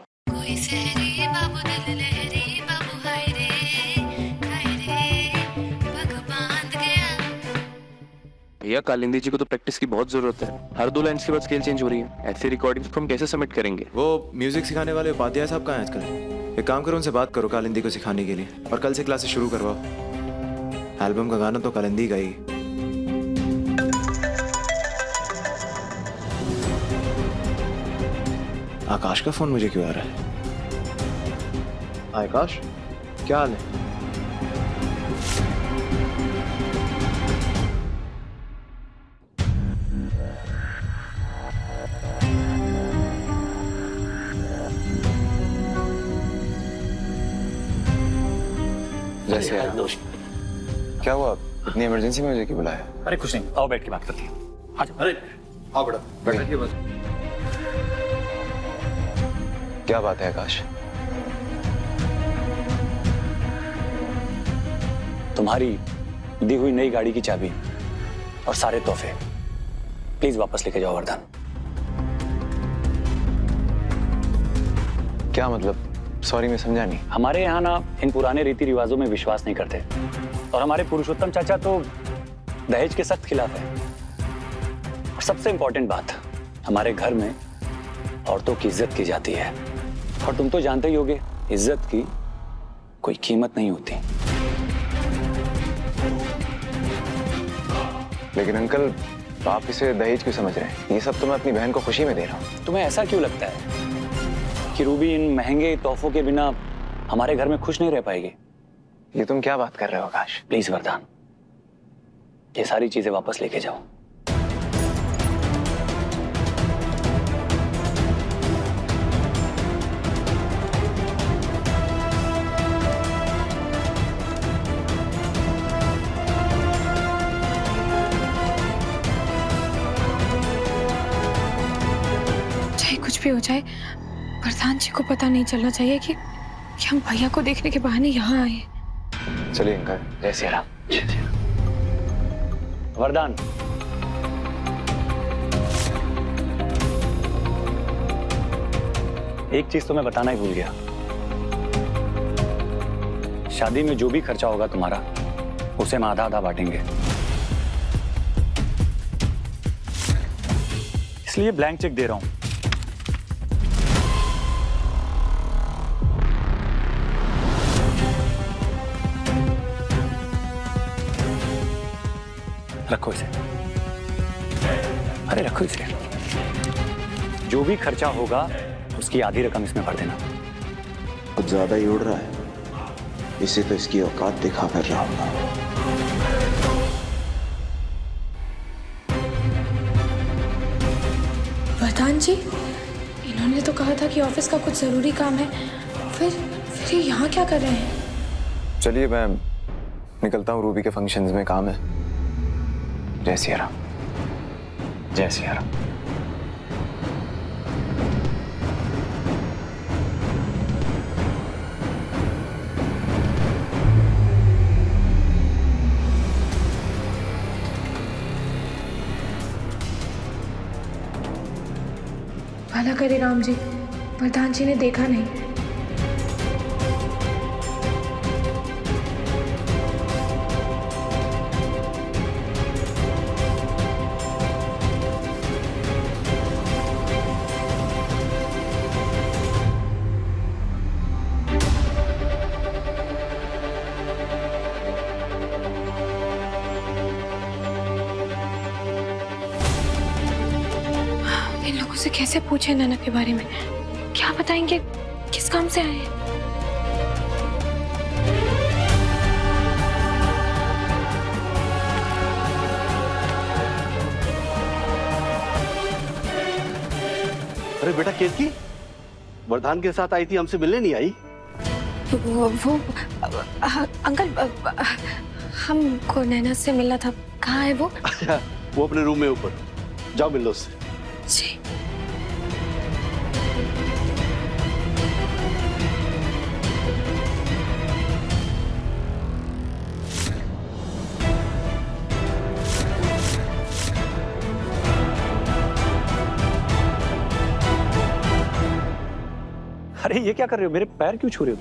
भैया कालिंदी जी को तो प्रैक्टिस की बहुत जरूरत है। हर 2 लाइन्स के बाद स्केल चेंज हो रही है। ऐसी रिकॉर्डिंग्स को हम कैसे सबमिट करेंगे? वो म्यूजिक सिखाने वाले उपाध्याय साहब कहाँ हैं आजकल? एक काम करो उनसे बात करो कालिंदी को सिखाने के लिए, और कल से क्लासेस शुरू करवाओ। एल्बम का गाना तो कालिंदी गाएगी। आकाश का फोन मुझे क्यों आ रहा है? आकाश क्या हाल है? जैसे क्या हुआ? इतनी इमरजेंसी में मुझे क्यों बुलाया? अरे कुछ नहीं, आओ बैठ के बात करते हैं। आजा। अरे आओ बेटा बैठिए बस। क्या बात है आकाश? तुम्हारी दी हुई नई गाड़ी की चाबी और सारे तोहफे प्लीज वापस लेके जाओ वरदान। क्या मतलब? सॉरी मैं समझा नहीं। हमारे यहाँ ना इन पुराने रीति रिवाजों में विश्वास नहीं करते, और हमारे पुरुषोत्तम चाचा तो दहेज के सख्त खिलाफ है। और सबसे इंपॉर्टेंट बात, हमारे घर में औरतों की इज्जत की जाती है, और तुम तो जानते ही होगे इज्जत की कोई कीमत नहीं होती। लेकिन अंकल आप इसे दहेज क्यों समझ रहे हैं? ये सब तो मैं अपनी बहन को खुशी में दे रहा हूँ। तुम्हें ऐसा क्यों लगता है कि रूबी इन महंगे तोहफों के बिना हमारे घर में खुश नहीं रह पाएगी? ये तुम क्या बात कर रहे हो आकाश? प्लीज वरदान ये सारी चीजें वापस लेके जाओ। चाहे कुछ भी हो जाए वरदान जी को पता नहीं चलना चाहिए कि हम भैया को देखने के बहाने यहाँ आए। चलिए अंकल, जय सिया राम। वरदान एक चीज तो मैं बताना ही भूल गया, शादी में जो भी खर्चा होगा तुम्हारा उसे हम आधा आधा बांटेंगे। इसलिए ब्लैंक चेक दे रहा हूं। रखो इसे। अरे रखो इसे। जो भी खर्चा होगा उसकी आधी रकम इसमें भर देना। कुछ ज्यादा ही उड़ रहा है, इसे तो इसकी औकात दिखा कर रहा हूं। वरदान जी, इन्होंने तो कहा था कि ऑफिस का कुछ जरूरी काम है, फिर ये यहाँ क्या कर रहे हैं? चलिए मैं निकलता हूँ, रूबी के फंक्शंस में काम है। जय सिया राम। जय सिया राम। भला करे राम जी, वरदान जी ने देखा नहीं। इन लोगों से कैसे पूछे नैना के बारे में? क्या बताएंगे किस काम से आए हैं? अरे बेटा केतकी, वरदान के साथ आई थी, हमसे मिलने नहीं आई? वो अंकल, हमको नैना से मिलना था। कहाँ है वो? अच्छा, वो अपने रूम में ऊपर। जाओ मिल लो उससे। जी। अरे ये क्या कर रहे हो? मेरे पैर क्यों छू रहे हो?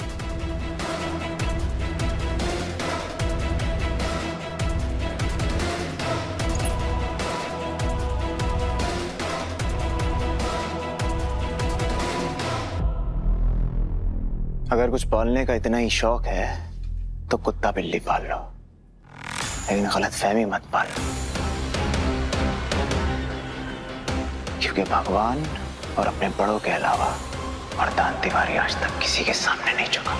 अगर कुछ पालने का इतना ही शौक है तो कुत्ता बिल्ली पाल लो, लेकिन गलतफहमी मत पालो, क्योंकि भगवान और अपने बड़ों के अलावा वरदान तिवारी आज तक किसी के सामने नहीं झुका।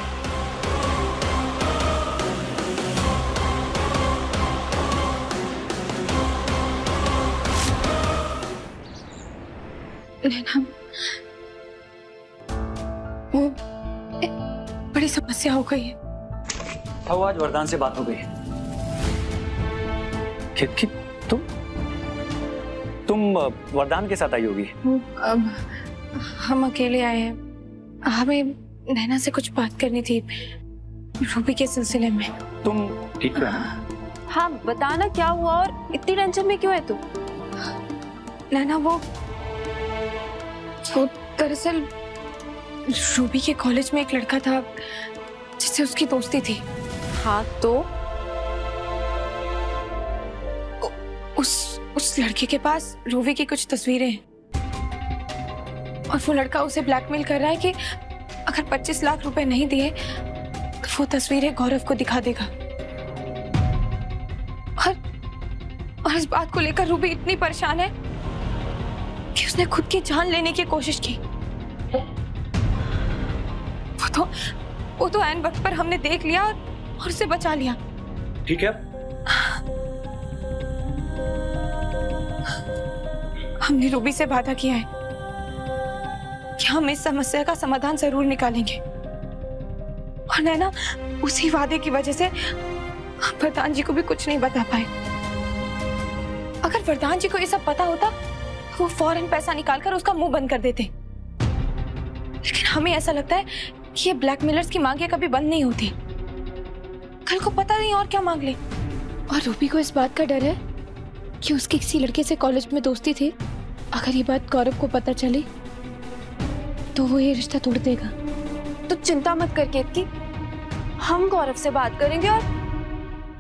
नैना, वो बड़ी समस्या हो गई है। तो आज वरदान से बात हो गई। कि तुम वरदान के साथ आई होगी। अब हम अकेले आए हैं, हमें नैना से कुछ बात करनी थी रूबी के सिलसिले में। तुम ठीक है? हाँ बताना क्या हुआ और इतनी टेंशन में क्यों है तू? नैना, वो दरअसल रूबी के कॉलेज में एक लड़का था जिससे उसकी दोस्ती थी। हाँ तो? उस लड़के के पास रूबी की कुछ तस्वीरें हैं और वो लड़का उसे ब्लैकमेल कर रहा है कि अगर 25 लाख रुपए नहीं दिए तो वो तस्वीरें गौरव को दिखा देगा। और इस बात को लेकर रूबी इतनी परेशान है कि उसने खुद की जान लेने की कोशिश की। वो तो ऐन वक्त पर हमने देख लिया और उसे बचा लिया। ठीक है, हमने रूबी से वादा किया है कि हम इस समस्या का समाधान जरूर निकालेंगे। और नैना, उसी वादे की वजह से हम वरदान जी को भी कुछ नहीं बता पाए। अगर वरदान जी को ये सब पता होता तो वो फौरन पैसा निकालकर उसका मुंह बंद कर देते। लेकिन हमें ऐसा लगता है कि ये ब्लैकमेलर्स की मांगे कभी बंद नहीं होती। कल को पता नहीं और क्या मांग ले। और रूबी को इस बात का डर है कि उसकी किसी लड़के से कॉलेज में दोस्ती थी। अगर ये बात गौरव को पता चली तो वो ये रिश्ता तोड़ देगा। तो चिंता मत कर केतकी, हम गौरव से बात करेंगे और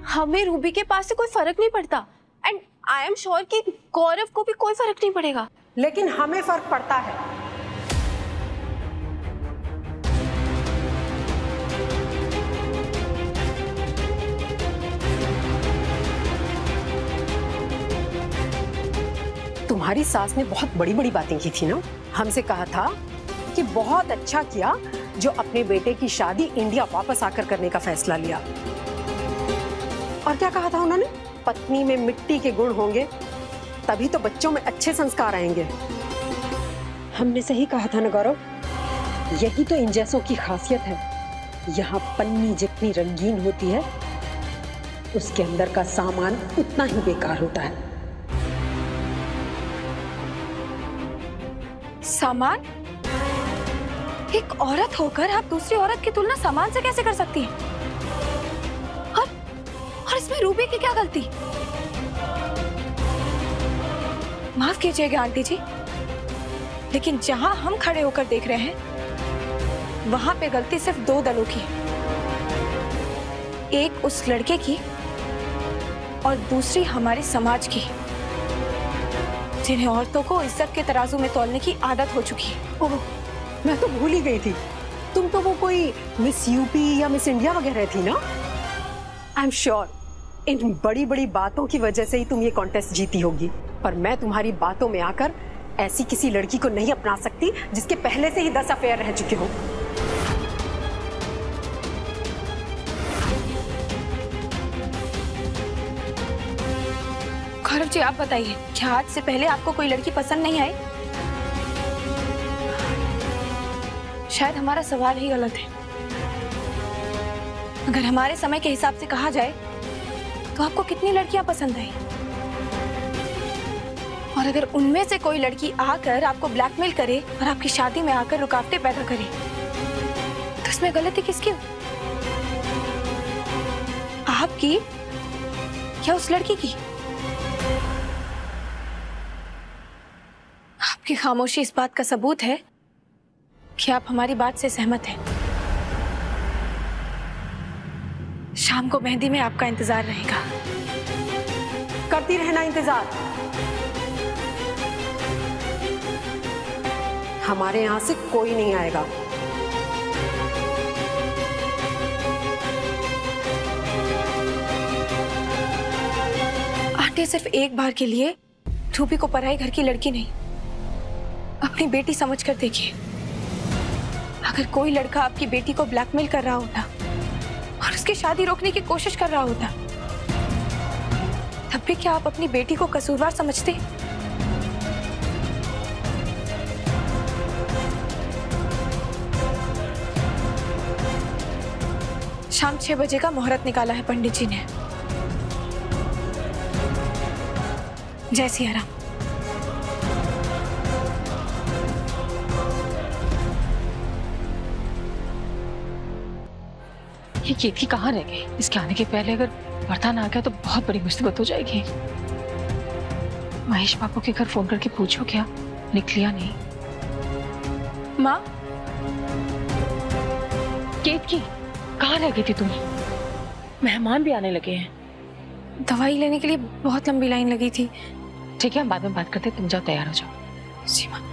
हमें रूबी के पास से कोई फर्क नहीं पड़ता। एंड आई एम श्योर कि गौरव को भी कोई फर्क नहीं पड़ेगा। लेकिन हमें फर्क पड़ता है। तुम्हारी सास ने बहुत बड़ी बड़ी बातें की थी ना, हमसे कहा था कि बहुत अच्छा किया जो अपने बेटे की शादी इंडिया वापस आकर करने का फैसला लिया। और क्या कहा था उन्होंने? पत्नी में मिट्टी के गुण होंगे तभी तो बच्चों में अच्छे संस्कार आएंगे। हमने सही कहा था ना गौरव? यही तो इन जैसों की खासियत है। यहाँ पन्नी जितनी रंगीन होती है उसके अंदर का सामान उतना ही बेकार होता है। सामान? एक औरत होकर आप दूसरी औरत की तुलना सामान से कैसे कर सकती हैं? और इसमें रूबी की क्या गलती? माफ कीजिएगा आंटी जी, लेकिन जहां हम खड़े होकर देख रहे हैं वहां पे गलती सिर्फ दो दलों की है। एक उस लड़के की और दूसरी हमारे समाज की, जिन्हें औरतों को इज्जत के तराजू में तौलने की आदत हो चुकी है। ओह, मैं तो भूल ही गई थी, तुम तो वो कोई मिस यूपी या मिस इंडिया वगैरह थी ना। आई एम श्योर इन बड़ी बड़ी बातों की वजह से ही तुम ये कॉन्टेस्ट जीती होगी, पर मैं तुम्हारी बातों में आकर ऐसी किसी लड़की को नहीं अपना सकती जिसके पहले से ही 10 अफेयर रह चुके हो। गौरव जी आप बताइए, क्या आज से पहले आपको कोई लड़की पसंद नहीं आई? शायद हमारा सवाल ही गलत है। अगर हमारे समय के हिसाब से कहा जाए तो आपको कितनी लड़कियां पसंद आई? और अगर उनमें से कोई लड़की आकर आपको ब्लैकमेल करे और आपकी शादी में आकर रुकावटें पैदा करे तो इसमें गलती किसकी? आपकी या उस लड़की की? आपकी खामोशी इस बात का सबूत है कि आप हमारी बात से सहमत हैं। शाम को मेहंदी में आपका इंतजार रहेगा। करती रहना इंतजार। हमारे यहां से कोई नहीं आएगा। आंटी सिर्फ एक बार के लिए रूबी को पराई घर की लड़की नहीं, अपनी बेटी समझकर देखिए। अगर कोई लड़का आपकी बेटी को ब्लैकमेल कर रहा होता और उसकी शादी रोकने की कोशिश कर रहा होता तब भी क्या आप अपनी बेटी को कसूरवार समझते? शाम 6 बजे का मुहूर्त निकाला है पंडित जी ने। जय सिया राम। ये केतकी कहाँ रह गई? इसके आने के पहले अगर वरदान आ गया तो बहुत बड़ी मुसीबत हो जाएगी। महेश बाबू के घर फोन करके पूछो क्या निकलिया नहीं। माँ, केतकी कहाँ रह गई थी तुम? मेहमान भी आने लगे हैं। दवाई लेने के लिए बहुत लंबी लाइन लगी थी। ठीक है, हम बाद में बात करते, तुम जाओ तैयार हो जाओ। जी माँ।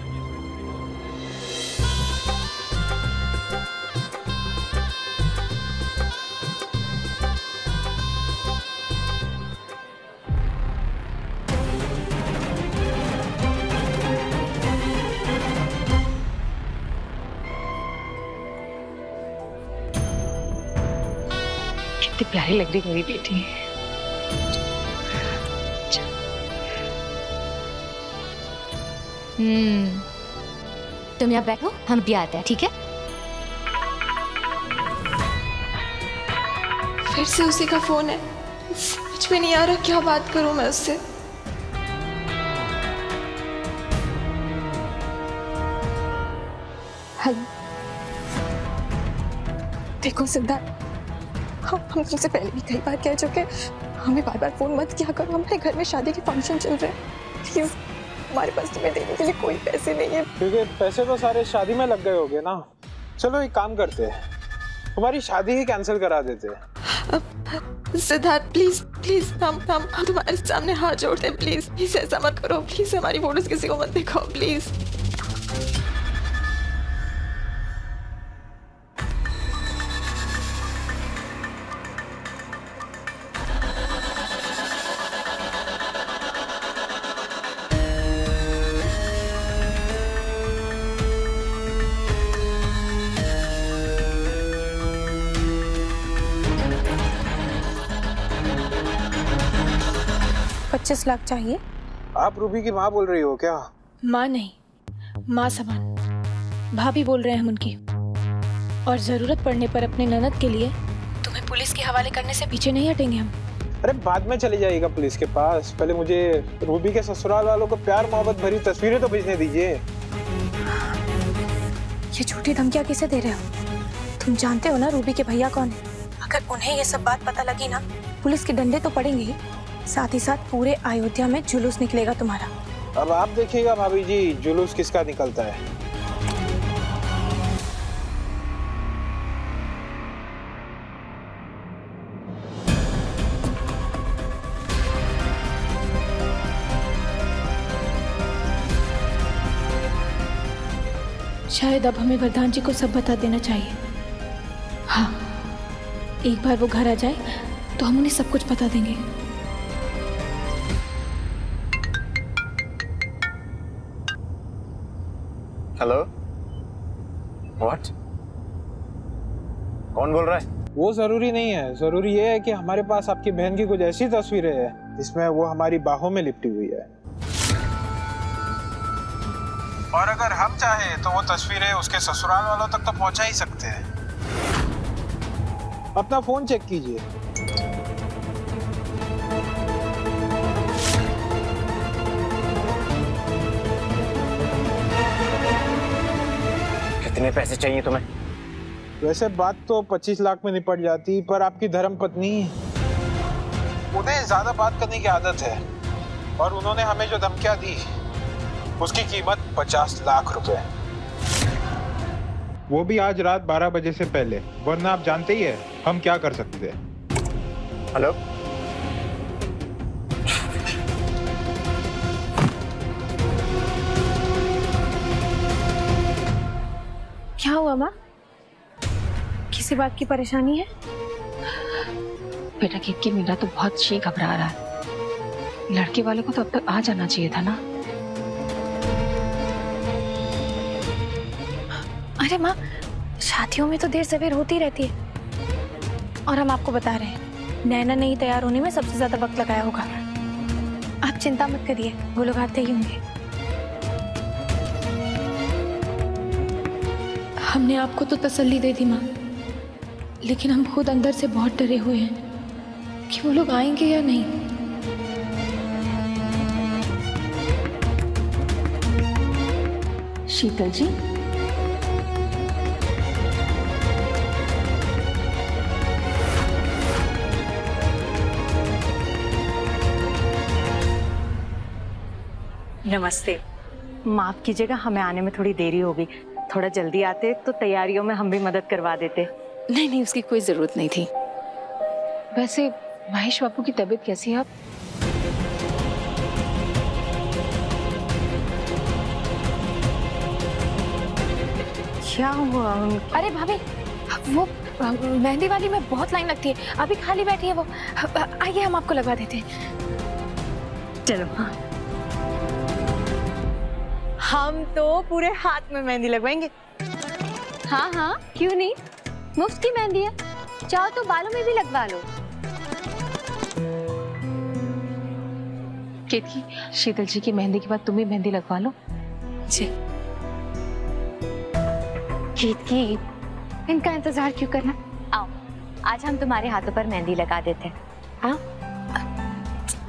कितनी प्यारी लग रही मेरी बेटी। तुम यहाँ बैठो, हम भी आते हैं, ठीक है? फिर से उसी का फोन है। समझ में नहीं आ रहा क्या बात करूं मैं उससे। हेलो, देखो सिद्धार्थ, हम तुमसे पहले भी कई बार कह चुके, हमें बार बार फोन मत किया करो। हमारे घर में शादी के फंक्शन चल रहे हैं, प्लीज। हमारे पास तुम्हें देने के लिए कोई पैसे नहीं है। क्योंकि पैसे तो सारे शादी में लग गए होंगे ना। चलो एक काम करते हैं, हमारी शादी ही कैंसिल करा देते हैं। सिद्धार्थ प्लीज प्लीज हम तुम्हारे सामने हाथ जोड़ते हैं, प्लीज प्लीज ऐसा मत करो, प्लीज हमारी फोटोज किसी को मत दिखाओ प्लीज। लाख चाहिए। आप रूबी की माँ बोल रही हो क्या? माँ नहीं, माँ समान भाभी बोल रहे हैं हम उनकी। और जरूरत पड़ने पर अपने ननद के लिए तुम्हें पुलिस के हवाले करने से पीछे नहीं हटेंगे हम। अरे बाद में चली जाएगा पुलिस के पास, पहले मुझे रूबी के ससुराल वालों को प्यार मोहब्बत भरी तस्वीरें तो भेजने दीजिए। ये झूठी धमकियाँ किसे दे रहे हो? तुम जानते हो ना रूबी के भैया कौन है? अगर उन्हें ये सब बात पता लगी ना, पुलिस के डंडे तो पड़ेंगे ही, साथ ही साथ पूरे अयोध्या में जुलूस निकलेगा तुम्हारा। अब आप देखिएगा भाभी जी, जुलूस किसका निकलता है। शायद अब हमें वरदान जी को सब बता देना चाहिए। हाँ, एक बार वो घर आ जाए तो हम उन्हें सब कुछ बता देंगे। Hello, what? कौन बोल रहा है? वो जरूरी नहीं है, जरूरी ये है कि हमारे पास आपकी बहन की कुछ ऐसी तस्वीरें हैं जिसमें वो हमारी बाहों में लिपटी हुई है, और अगर हम चाहें तो वो तस्वीरें उसके ससुराल वालों तक तो पहुंचा ही सकते हैं। अपना फोन चेक कीजिए। कितने पैसे चाहिए तुम्हें? वैसे बात तो 25 लाख में निपट जाती, पर आपकी धर्म पत्नी उन्हें ज्यादा बात करने की आदत है, और उन्होंने हमें जो धमकियां दी उसकी कीमत 50 लाख रुपए, वो भी आज रात 12 बजे से पहले, वरना आप जानते ही है हम क्या कर सकते हैं। हेलो, क्या हुआ माँ? किसी बात की परेशानी है? बेटा केतकी, मेरा तो बहुत जी घबरा रहा है। लड़के वाले को तो अब तक आ जाना चाहिए था ना। अरे माँ, शादियों में तो देर सवेर होती रहती है, और हम आपको बता रहे हैं नैना नहीं तैयार होने में सबसे ज्यादा वक्त लगाया होगा। आप चिंता मत करिए, वो लोग आते ही होंगे। हमने आपको तो तसल्ली दे दी माँ, लेकिन हम खुद अंदर से बहुत डरे हुए हैं कि वो लोग आएंगे या नहीं। शीतल जी, नमस्ते। माफ कीजिएगा, हमें आने में थोड़ी देरी हो गई। थोड़ा जल्दी आते तो तैयारियों में हम भी मदद करवा देते। नहीं नहीं, उसकी कोई जरूरत नहीं थी। वैसे महेश बाबू की तबीयत कैसी है? आप क्या हुआ? अरे भाभी, वो मेहंदी वाली में बहुत लाइन लगती है, अभी खाली बैठी है वो। आइए हम आपको लगवा देते हैं। चलो। हाँ, हम तो पूरे हाथ में मेहंदी लगवाएंगे। हाँ हाँ, क्यों नहीं, मुफ्त की मेहंदी है, चाहो तो बालों में भी लगवा लो। केतकी, शीतल जी की मेहंदी के बाद तुम भी मेहंदी लगवा लो। जी। केतकी, इनका इंतजार क्यों करना? आओ, आज हम तुम्हारे हाथों पर मेहंदी लगा देते हैं। आओ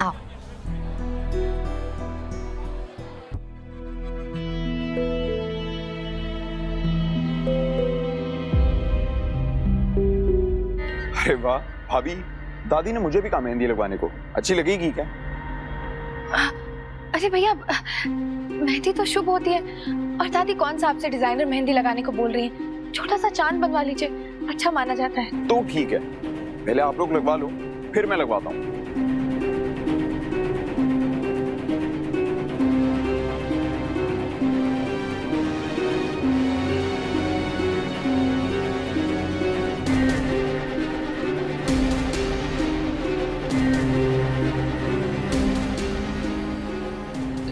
आओ। अरे वाह भाभी, दादी ने मुझे भी कहा मेहंदी लगवाने को। अच्छी लगेगी क्या? अरे भैया, मेहंदी तो शुभ होती है, और दादी कौन सा आपसे डिजाइनर मेहंदी लगाने को बोल रही है? छोटा सा चांद बनवा लीजिए, अच्छा माना जाता है। तो ठीक है, पहले आप लोग लगवा लो, फिर मैं लगवाता हूँ।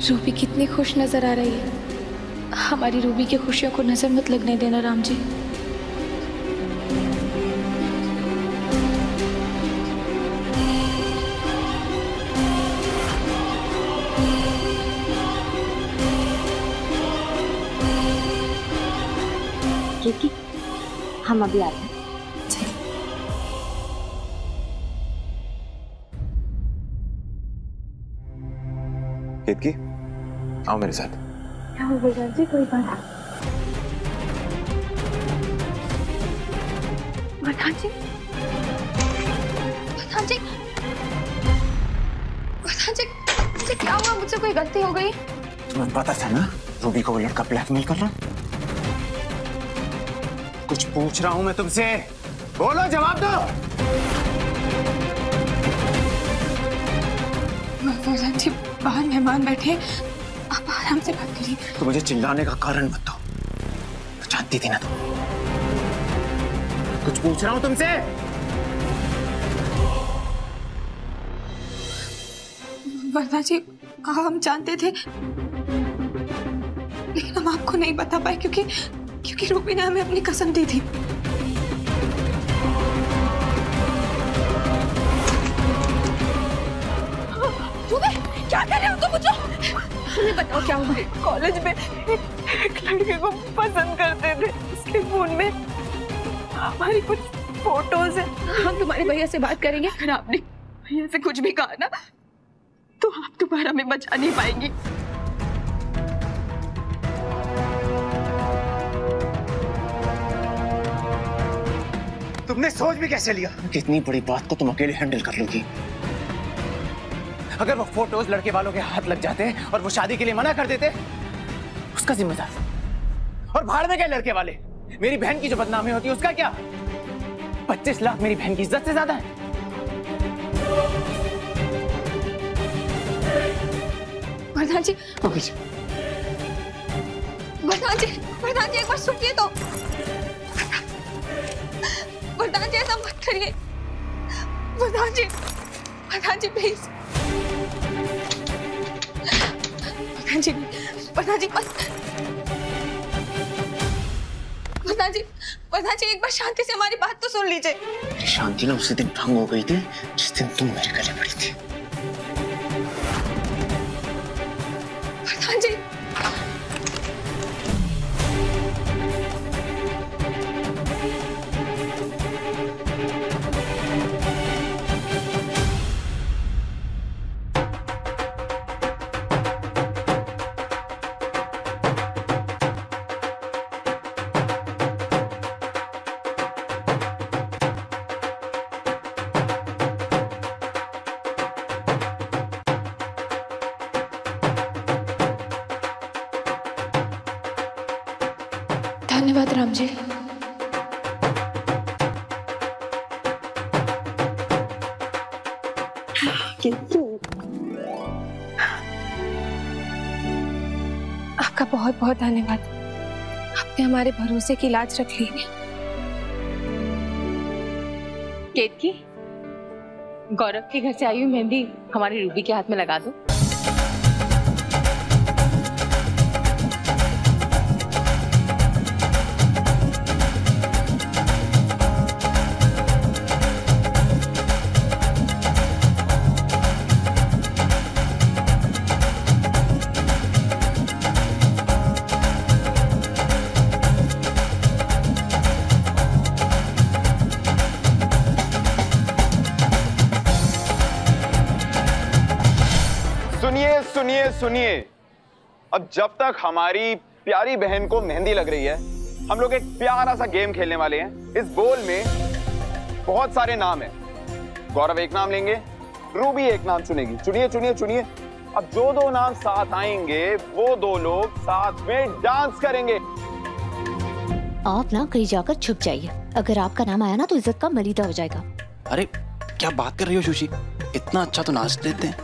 रूबी कितनी खुश नजर आ रही है। हमारी रूबी की खुशियों को नजर मत लगने देना राम जी। केतकी, हम अभी आते हैं। केतकी, आओ मेरे साथ। क्या हो गया जी? कोई बात? वर्धान जी, वर्धान जी, वर्धान जी, मुझे क्या हुआ? मुझसे कोई गलती हो गई? तुम्हें पता था ना रूबी को वो लड़का ब्लैकमेल कर रहा? कुछ पूछ रहा हूं मैं तुमसे, बोलो, जवाब दो। वर्धान जी, बाहर मेहमान बैठे, आप आराम से बात करिए। तो मुझे चिल्लाने का कारण मत दो, तो जानती थी ना तुम। कुछ पूछ रहा हूं तुमसे। वर्धा जी, हम जानते थे, लेकिन हम आपको नहीं बता पाए क्योंकि रूबी ने हमें अपनी कसम दी थी। क्या कर रहे हो तुम? मुझे तुम्हें बताओ क्या हुआ? कॉलेज में एक लड़के को पसंद करते थे, उसके फोन में हमारी कुछ फोटोज है। हम तुम्हारे भैया से बात करेंगे। अगर आपने भैया से कुछ भी कहा ना तो आप दोबारा में बचा नहीं पाएंगी। तुमने सोच भी कैसे लिया? कितनी बड़ी बात को तुम अकेले हैंडल कर लोगी? अगर वो फोटोज लड़के वालों के हाथ लग जाते और वो शादी के लिए मना कर देते, उसका जिम्मेदार। और भाड़ में गए लड़के वाले। मेरी बहन की जो बदनामी होती है उसका क्या? 25 लाख मेरी बहन की इज्जत से ज्यादा है। वर्धान जी, वर्धान जी, वर्धान जी, एक बार सुनिए तो। वर्धान जी, ऐसा मत करिए। वर्धान जी, वर्धान जी, प्लीज। वर्धान जी, वर्धान जी, वर्धान जी, वर्धान जी, एक बार शांति से हमारी बात तो सुन लीजिए। मेरी शांति ना उसी दिन भंग हो गई थी जिस दिन तुम मेरे गले पड़ी थी। वर्धान जी, धन्यवाद राम जी। आपका बहुत बहुत धन्यवाद। आपने हमारे भरोसे की लाज रख ली। केतकी, गौरव के घर से आई हुई मेहंदी हमारी रूबी के हाथ में लगा दो। सुनिए सुनिए, अब जब तक हमारी प्यारी बहन को मेहंदी लग रही है, हम लोग एक प्यारा सा गेम खेलने वाले हैं। इस बोल में बहुत सारे नाम हैं। गौरव एक नाम लेंगे, रूबी एक नाम चुनेगी। चुनिए चुनिए चुनिए। अब जो दो नाम साथ आएंगे वो दो लोग साथ में डांस करेंगे। आप ना कहीं जाकर छुप जाइए। अगर आपका नाम आया ना तो इज्जत का मलीदा हो जाएगा। अरे क्या बात कर रही हो शुशी? इतना अच्छा तो नाच देते हैं।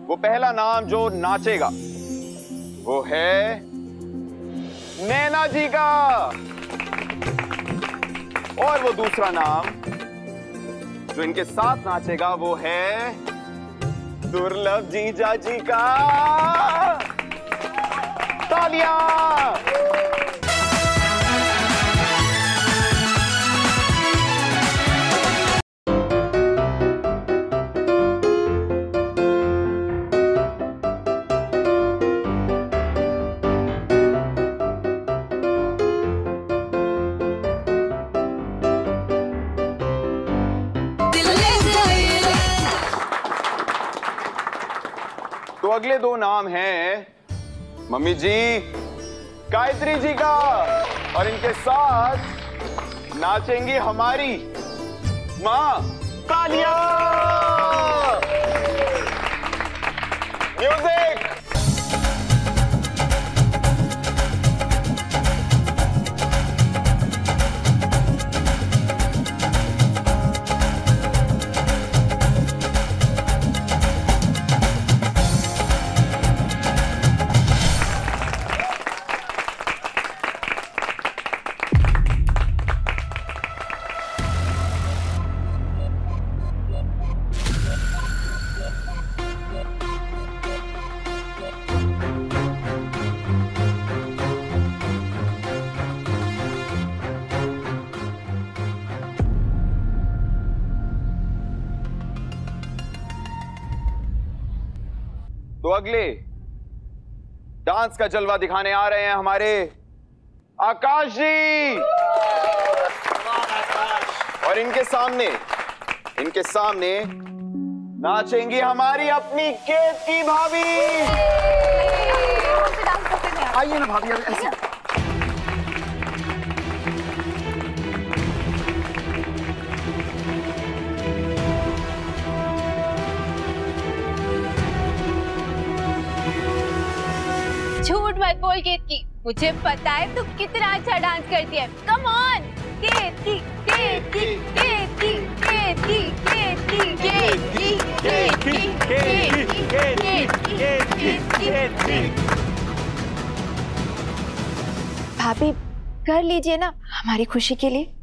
वो पहला नाम जो नाचेगा वो है नैना जी का, और वो दूसरा नाम जो इनके साथ नाचेगा वो है दुर्लभ जीजा जी का। तालियां! तो अगले दो नाम हैं मम्मी जी गायत्री जी का, और इनके साथ नाचेंगी हमारी मां तालियां। म्यूजिक। तो अगले डांस का जलवा दिखाने आ रहे हैं हमारे आकाश जी, और इनके सामने नाचेंगी हमारी अपनी केत की भाभी। आइए ना भाभी, ऐसे झूठ मत बोल केतकी, मुझे पता है तू कितना अच्छा डांस करती है। कम ऑन केतकी, केतकी, केतकी, केतकी, केतकी, केतकी, केतकी, केतकी, केतकी, केतकी। भाभी कर लीजिए ना हमारी खुशी के लिए।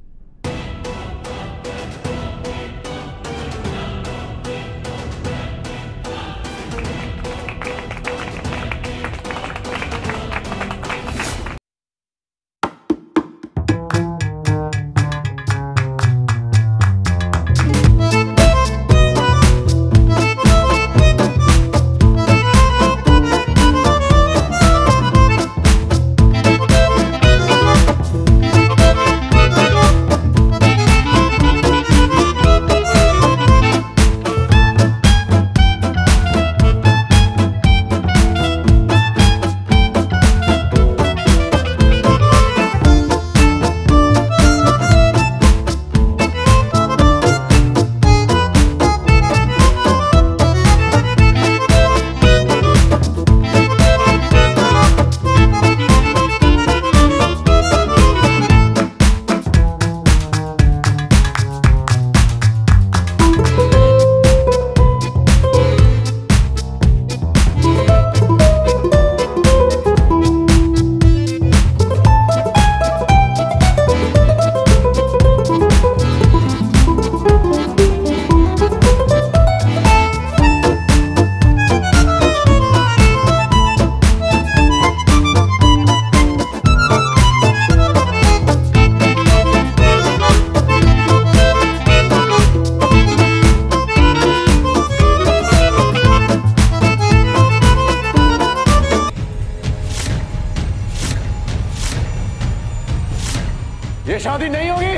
ये शादी नहीं होगी।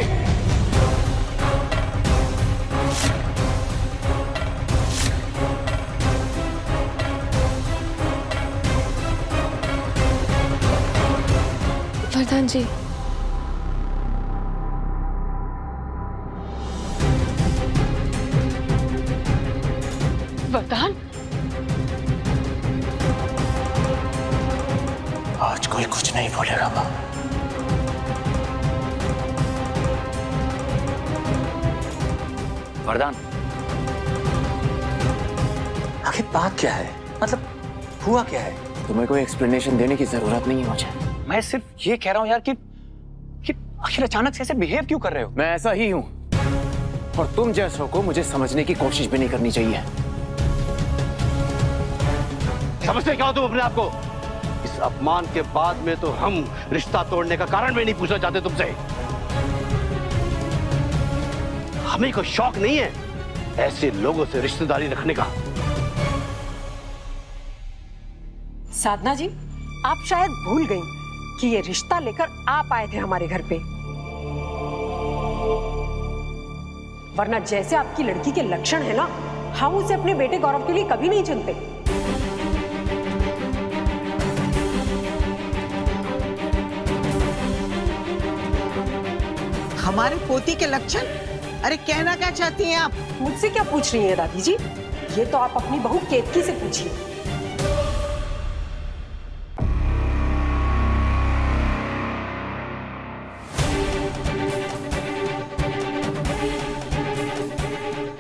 वरदान जी, वरदान, आज कोई कुछ नहीं बोलेगा माँ। वरदान, आखिर बात क्या है? मतलब हुआ क्या है? तुम्हें कोई एक्सप्लेनेशन देने की जरूरत नहीं है मुझे। मैं सिर्फ ये कह रहा हूँ यार कि आखिर अचानक से ऐसे बिहेव क्यों कर रहे हो? मैं ऐसा ही हूँ, और तुम जैसों को मुझे समझने की कोशिश भी नहीं करनी चाहिए। समझते क्या हो तुम अपने आप को? इस अपमान के बाद में तो हम रिश्ता तोड़ने का कारण भी नहीं पूछना चाहते तुमसे। हमें कोई शौक नहीं है ऐसे लोगों से रिश्तेदारी रखने का। साधना जी, आप शायद भूल गई कि ये रिश्ता लेकर आप आए थे हमारे घर पे, वरना जैसे आपकी लड़की के लक्षण है ना, हम उसे अपने बेटे गौरव के लिए कभी नहीं चुनते। हमारे पोती के लक्षण? अरे कहना क्या चाहती हैं आप? मुझसे क्या पूछ रही हैं दादी जी? ये तो आप अपनी बहू केतकी से पूछिए।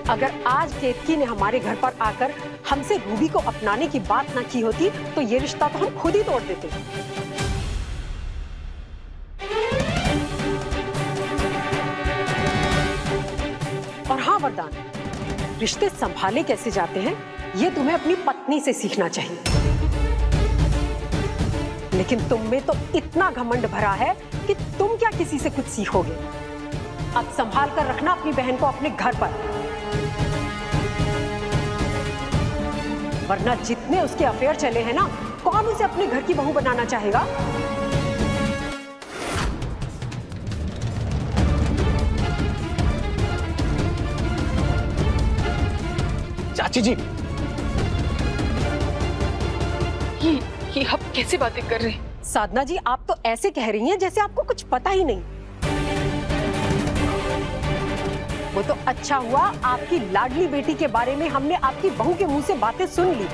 अगर आज केतकी ने हमारे घर पर आकर हमसे रूबी को अपनाने की बात ना की होती तो ये रिश्ता तो हम खुद ही तोड़ देते। और हाँ वरदान, रिश्ते संभाले कैसे जाते हैं ये तुम्हें अपनी पत्नी से सीखना चाहिए। लेकिन तुम में तो इतना घमंड भरा है कि तुम क्या किसी से कुछ सीखोगे। अब संभाल कर रखना अपनी बहन को अपने घर पर, वरना जितने उसके अफेयर चले हैं ना, कौन उसे अपने घर की बहू बनाना चाहेगा? चाची जी, ये आप कैसी बातें कर रहे हैं? साधना जी, आप तो ऐसे कह रही हैं जैसे आपको कुछ पता ही नहीं। वो तो अच्छा हुआ आपकी लाडली बेटी के बारे में हमने आपकी बहू के मुंह से बातें सुन ली।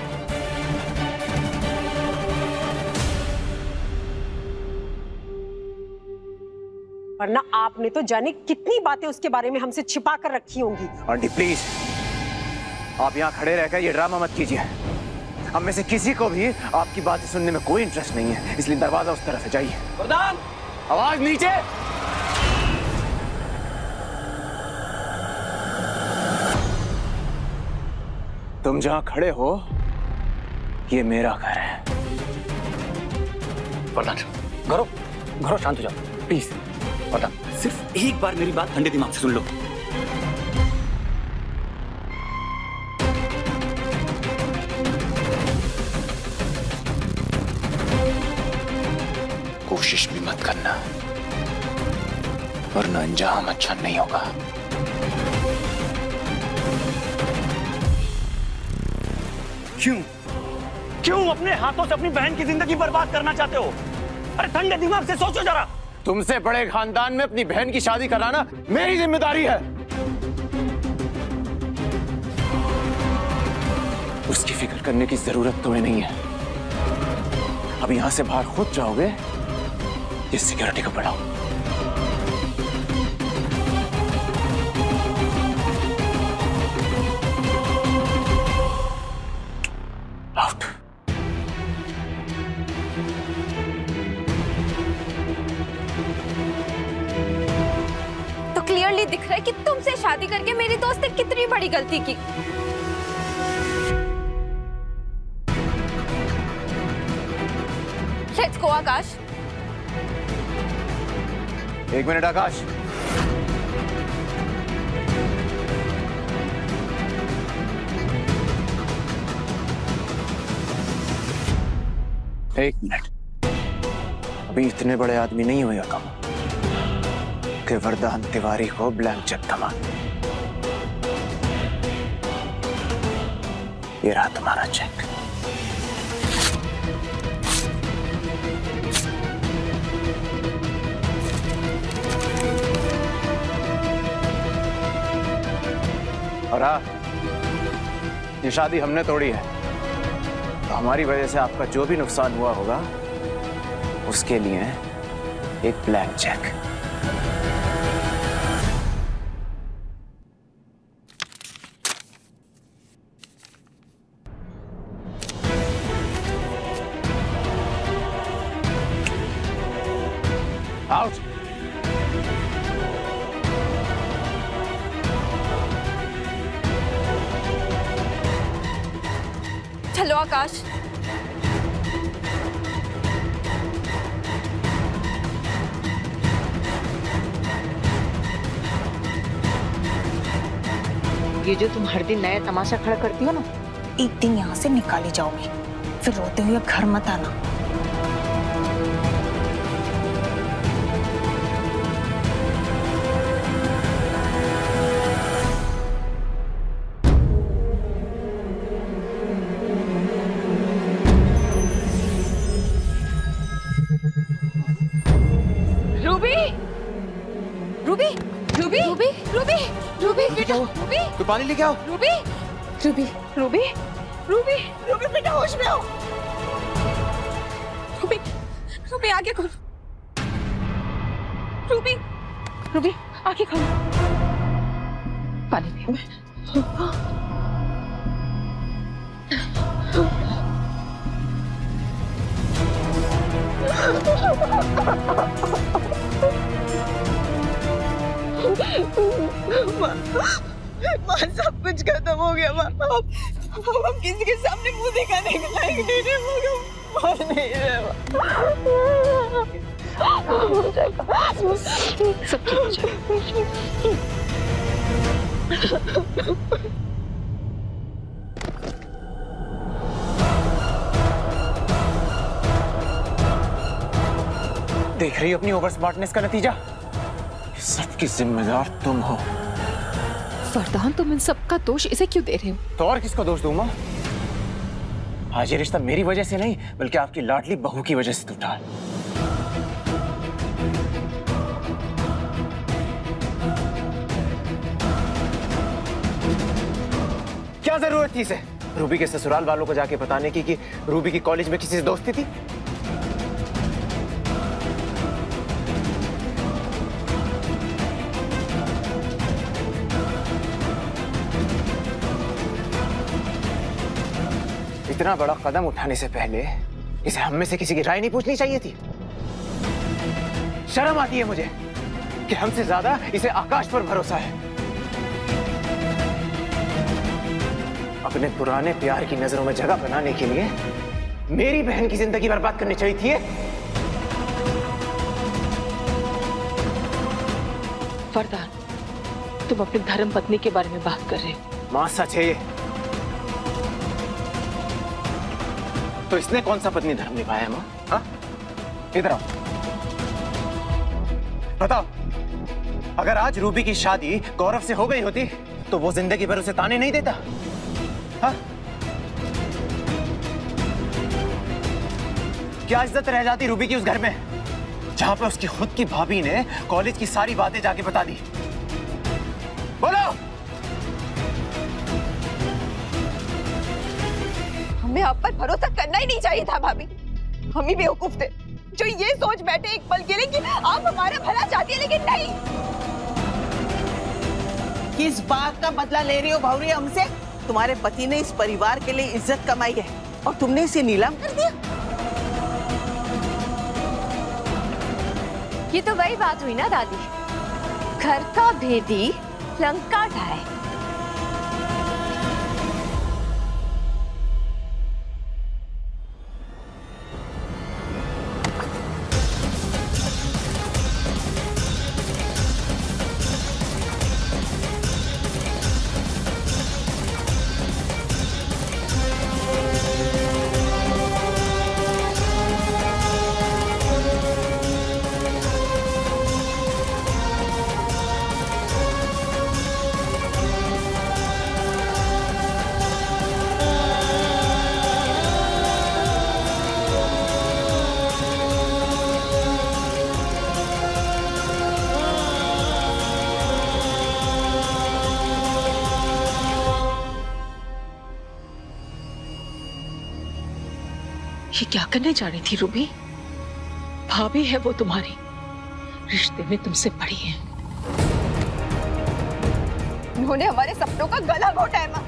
वरना आपने तो जाने कितनी बातें उसके बारे में हमसे छिपा कर रखी होंगी। आंटी प्लीज, आप यहाँ खड़े रहकर ये ड्रामा मत कीजिए। हम में से किसी को भी आपकी बातें सुनने में कोई इंटरेस्ट नहीं है, इसलिए दरवाजा उस तरफ से जाइए। वरदान, आवाज नीचे। तुम जहां खड़े हो ये मेरा घर है। वरदान, गौरव शांत हो जाओ प्लीज। वरदान, सिर्फ एक बार मेरी बात ठंडे दिमाग से सुन लो। कोशिश भी मत करना, वरना अंजाम अच्छा नहीं होगा। क्यों अपने हाथों से अपनी बहन की जिंदगी बर्बाद करना चाहते हो? अरे ठंडे दिमाग से सोचो जरा। तुमसे बड़े खानदान में अपनी बहन की शादी कराना मेरी जिम्मेदारी है। उसकी फिक्र करने की जरूरत तुम्हें नहीं है। अब यहां से बाहर खुद जाओगे, इस सिक्योरिटी को बुलाओ। आउट। तो क्लियरली दिख रहा है कि तुमसे शादी करके मेरी दोस्त ने कितनी बड़ी गलती की। लेट्स गो आकाश। एक मिनट आकाश, एक मिनट। अभी इतने बड़े आदमी नहीं हुए तुम कि वरदान तिवारी को ब्लैंक चेक थमा। ये रहा तुम्हारा चेक। और हाँ, ये शादी हमने तोड़ी है, तो हमारी वजह से आपका जो भी नुकसान हुआ होगा उसके लिए एक ब्लैंक चेक। आउट। चलो आकाश। ये जो तुम हर दिन नया तमाशा खड़ा करती हो ना, एक दिन यहाँ से निकाली जाओगी, फिर रोते हुए घर मत आना। Ruby, Ruby, Ruby, Ruby, Ruby, Ruby, बेटा, रूबी, तो पानी लेके आओ। Ruby, Ruby, Ruby, Ruby, Ruby, बेटा होश में आओ। रूबी, रूबी आगे खोलो। रूबी, रूबी आगे खोलो। पानी पियो। माँ सब कुछ खत्म हो गया माँ। अब हम किसी के सामने मुंह दिखाने के लायक नहीं रहे। माँ नहीं रहे। हो जाएगा, सब ठीक हो जाएगा। देख रही हो अपनी ओवर स्मार्टनेस का नतीजा? सबकी जिम्मेदार तुम हो। वरदान, तुम इन सबका दोष इसे क्यों दे रहे हो? तो और किसको दोष दूं मां? आज ये रिश्ता मेरी वजह से नहीं, बल्कि आपकी लाडली बहू की वजह से टूटा है। क्या जरूरत थी इसे रूबी के ससुराल वालों को जाके बताने की कि रूबी की कॉलेज में किसी से दोस्ती थी? इतना बड़ा कदम उठाने से पहले इसे हम में से किसी की राय नहीं पूछनी चाहिए थी? शर्म आती है मुझे कि हमसे ज्यादा इसे आकाश पर भरोसा है। अपने पुराने प्यार की नजरों में जगह बनाने के लिए मेरी बहन की जिंदगी बर्बाद करनी चाहिए थी। वरदान, तुम अपनी धर्म पत्नी के बारे में बात कर रहे हो। मां सच है ये। तो इसने कौन सा पत्नी धर्म निभाया है मां? हाँ, इधर आओ, बताओ। अगर आज रूबी की शादी गौरव से हो गई होती तो वो जिंदगी भर उसे ताने नहीं देता। हाँ? क्या इज्जत रह जाती रूबी की उस घर में जहां पे उसकी खुद की भाभी ने कॉलेज की सारी बातें जाके बता दी? बोलो। हमें आप पर भरोसा करना ही नहीं चाहिए था भाभी। हम ही बेवकूफ थे जो ये सोच बैठे एक पल के लिए कि आप हमारा भला चाहती है, लेकिन नहीं। किस बात का बदला ले रही हो भावरी हमसे? तुम्हारे पति ने इस परिवार के लिए इज्जत कमाई है और तुमने इसे नीलाम कर दिया। ये तो वही बात हुई ना दादी, घर का भेदी लंका ढाए। ये क्या करने जा रही थी रूबी? भाभी है वो तुम्हारी, रिश्ते में तुमसे बड़ी है। उन्होंने हमारे सपनों का गला घोटा है माँ।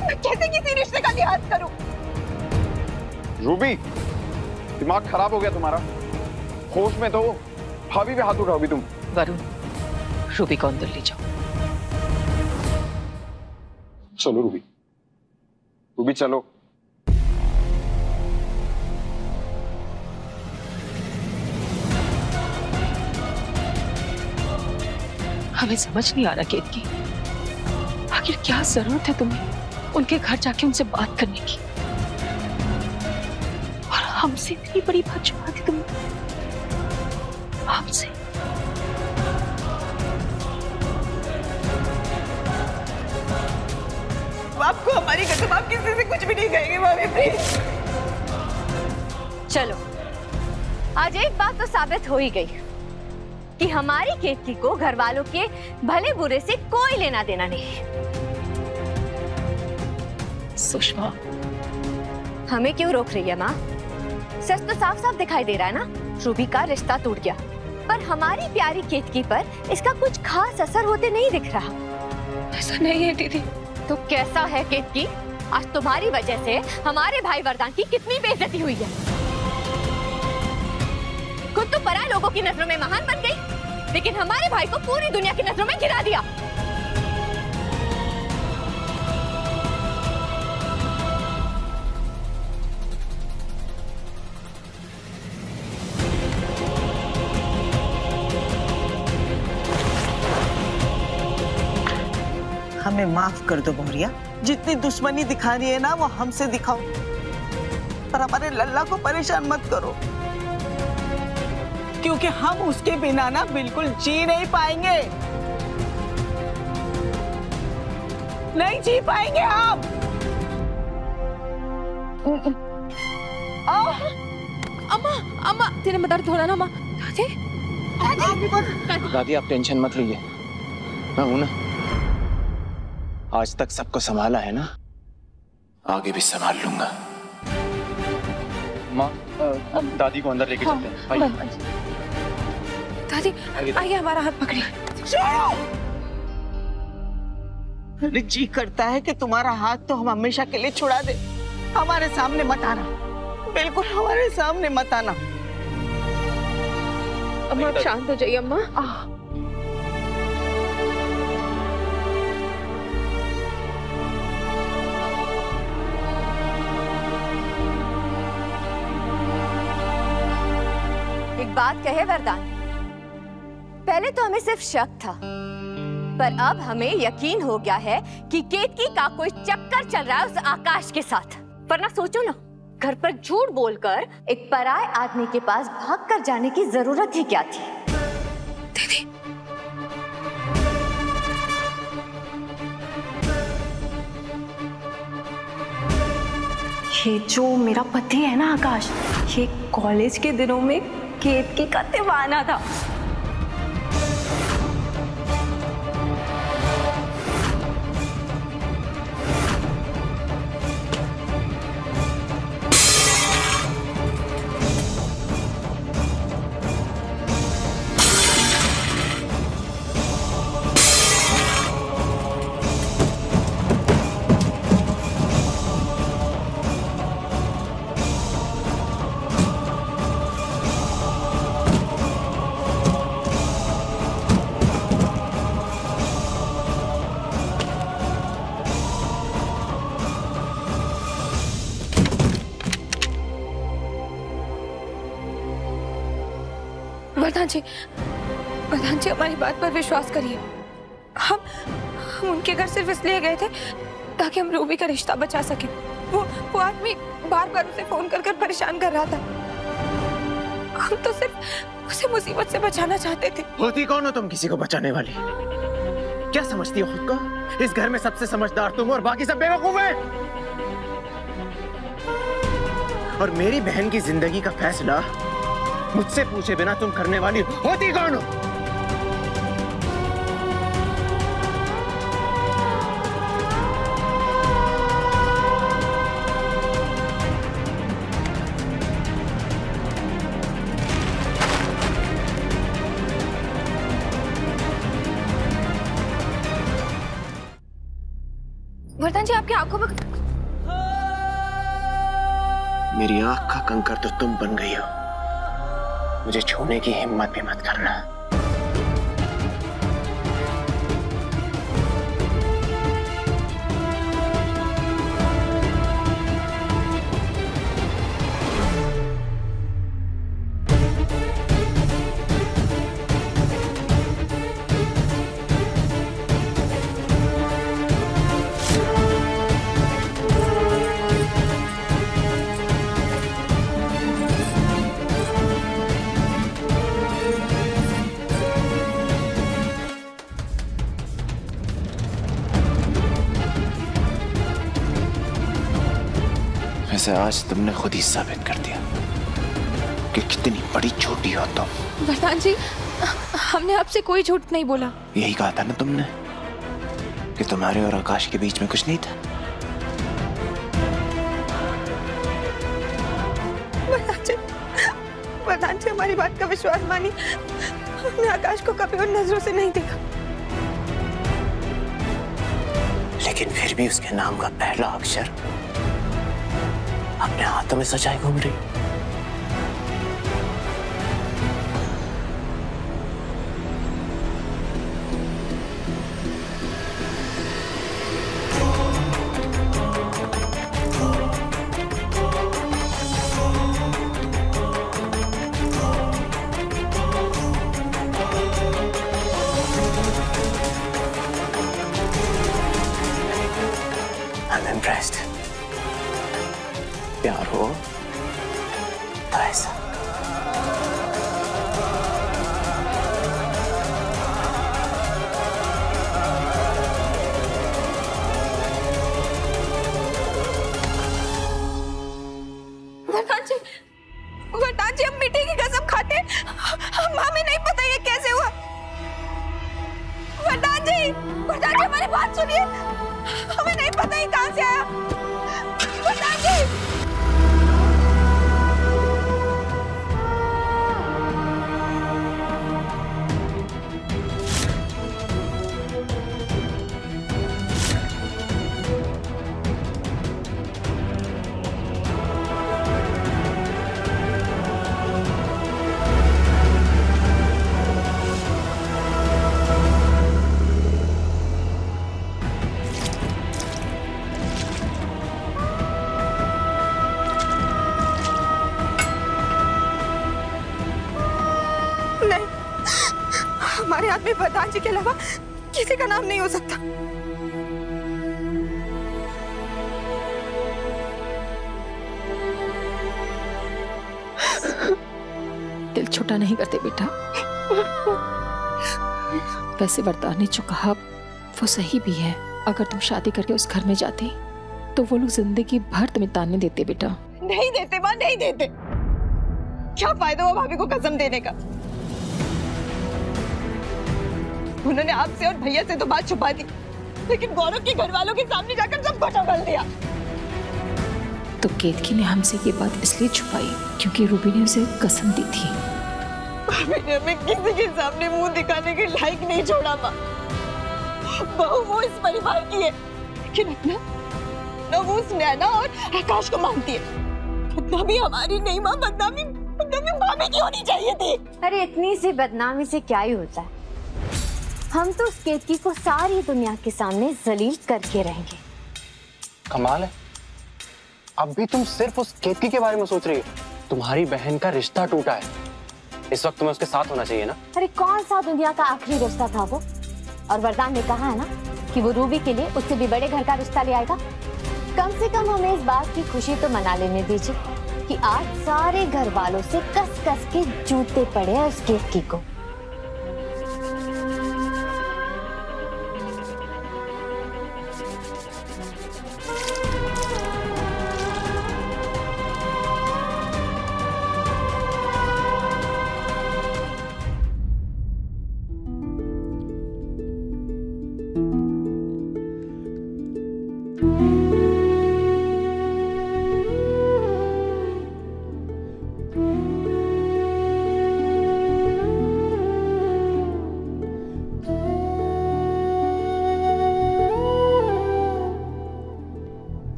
मैं कैसे किसी रिश्ते का लिहाज करूं? रूबी, दिमाग खराब हो गया तुम्हारा? होश में तो हो। भाभी पे हाथ उठाओ भी तुम। वरुण, रूबी को अंदर ले जाओ। चलो रूबी, रूबी चलो। हमें समझ नहीं आ रहा केतकी, आखिर क्या जरूरत है तुम्हें उनके घर जाके उनसे बात करने की, और हमसे इतनी बड़ी बात छुपा दी तुमने हमसे। आपको हमारी कसम, आप किसी से कुछ भी नहीं कहेंगे भाभी, प्लीज। चलो, आज एक बात तो साबित हो ही गई कि हमारी केतकी को घर वालों के भले बुरे से कोई लेना देना नहीं। सुषमा, हमें क्यों रोक रही है माँ? सच तो साफ साफ दिखाई दे रहा है ना, रूबी का रिश्ता टूट गया, पर हमारी प्यारी केतकी पर इसका कुछ खास असर होते नहीं दिख रहा। ऐसा नहीं है दीदी। तो कैसा है केतकी? आज तुम्हारी वजह से हमारे भाई वरदान की कितनी बेइज्जती हुई है। खुद तो पराये लोगों की नजरों में महान बन गई, लेकिन हमारे भाई को पूरी दुनिया की नजरों में गिरा दिया। हमें माफ कर दो बोरिया, जितनी दुश्मनी दिखानी है ना वो हमसे दिखाओ, पर हमारे लल्ला को परेशान मत करो, क्योंकि हम उसके बिना ना बिल्कुल जी नहीं पाएंगे, नहीं जी पाएंगे हम। अम्मा, अम्मा, तेरे में दर्द हो रहा ना अम्मा? दादी आप टेंशन मत लीजिए, मैं हूं ना। आज तक सबको संभाला है ना, आगे भी संभाल लूंगा। माँ, दादी को अंदर लेके चलते हैं। आइए। दादी आइए, हमारा हाथ पकड़िए। अरे जी करता है कि तुम्हारा हाथ तो हम हमेशा के लिए छुड़ा दे, हमारे सामने मत आना, बिल्कुल हमारे सामने मत आना। अम्मा आप शांत हो जाइए अम्मा। एक बात कहे वरदान, पहले तो हमें सिर्फ शक था, पर अब हमें यकीन हो गया है कि केतकी का कोई चक्कर चल रहा है उस आकाश के साथ। वरना सोचो ना, घर पर झूठ बोलकर एक पराये आदमी के पास भागकर जाने की जरूरत ही क्या थी? दीदी, ये जो मेरा पति है ना आकाश, ये कॉलेज के दिनों में केतकी का दीवाना था। प्रधान जी हमारी बात पर विश्वास करिए। हम उनके घर सिर्फ इसलिए गए थे ताकि हम रूबी का रिश्ता बचा सके। वो आदमी बार बार उसे फोन कर परेशान कर रहा था। हम तो सिर्फ उसे मुसीबत से बचाना चाहते थे। होती कौन हो तुम किसी को बचाने वाली? क्या समझती हो खुद को? इस घर में सबसे समझदार तुम और बाकी सब बेवकूफ हैं। और मेरी बहन की जिंदगी का फैसला मुझसे पूछे बिना तुम करने वाली होती कौन हो? वर्धन जी आपकी आंखों में मेरी आंख का कंकर तो तुम बन गई हो। मुझे छूने की हिम्मत भी मत करना। वैसे आज तुमने खुद ही साबित कर दिया कि कितनी बड़ी झूठी हो तुम। वरदान जी, हमने आपसे कोई झूठ नहीं बोला। यही कहा था ना तुमने कि तुम्हारे और आकाश के बीच में कुछ नहीं था। वरदान जी, हमारी बात का विश्वास मानिए। हमने आकाश को कभी उन नजरों से नहीं देखा। लेकिन फिर भी उसके नाम का पहला अक्षर अपने हाथों में सजाए घूम रही। I'm impressed. प्यार हो तो ऐसा। वरदान जी, हम मिट्टी की कसम खाते हैं। हमें नहीं पता ये कैसे हुआ। वरदान जी, हमारी बात सुनिए। हमें नहीं पता ये कहां से आया। वरदान जी, हमारे हाथ में वरदान जी के अलावा किसी का नाम नहीं हो सकता। दिल छोटा नहीं करते बेटा। वैसे वरदान ने जो कहा वो सही भी है। अगर तुम शादी करके उस घर में जाती तो वो लोग जिंदगी भर तुम्हें ताने देते बेटा। नहीं देते माँ, नहीं देते। क्या फायदा हुआ भाभी को कसम देने का। उन्होंने आपसे और भैया से तो बात छुपा दी, लेकिन गौरव के घर वालों के सामने जाकर सब कुछ उगल दिया। तो केतकी ने हमसे ये बात इसलिए छुपाई क्योंकि रूबी ने उसे कसम दी थी। भाभी ने हमें किसी के सामने मुंह दिखाने के लायक नहीं छोड़ा माँ। बहू वो इस परिवार की है, लेकिन अपना वो उस नैना और आकाश को मानती है। बदनामी हमारी नहीं माँ, बदनामी भाभी की होनी चाहिए थी। अरे इतनी सी बदनामी से क्या ही होता है। हम तो उस केतकी को सारी दुनिया के सामने जलील करके रहेंगे। कमाल है, अब भी तुम सिर्फ उस केतकी के बारे में सोच रही हो। तुम्हारी बहन का रिश्ता टूटा है, इस वक्त तुम्हें उसके साथ होना चाहिए ना। अरे कौन सा दुनिया का आखिरी रिश्ता था वो? और वरदान ने कहा है ना कि वो रूबी के लिए उससे भी बड़े घर का रिश्ता ले आएगा। कम से कम हमें इस बात की खुशी तो मना लेने दीजिए कि आज सारे घर वालों से कस कस के जूते पड़े हैं उस केतकी को।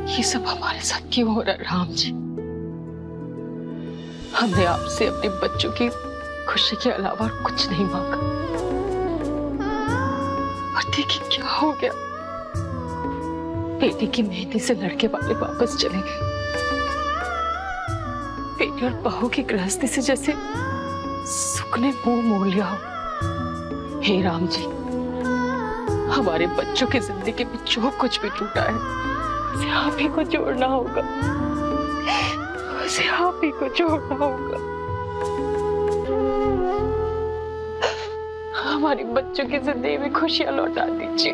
ये सब हमारे साथ क्यों हो रहा है राम जी? हमने आपसे अपने बच्चों की खुशी के अलावा और कुछ नहीं मांगा। और देखिए क्या हो गया, बेटी की मेहंदी से लड़के वाले वापस चले गए। बेटी और बहू की गृहस्थी से जैसे सुख ने मुंह मोड़ लिया हो। हे राम जी, हमारे बच्चों की जिंदगी में जो कुछ भी टूटा है उसे आप ही को जोड़ना होगा, उसे आप ही को जोड़ना होगा। हमारे बच्चों की जिंदगी में खुशियां लौटा दीजिए।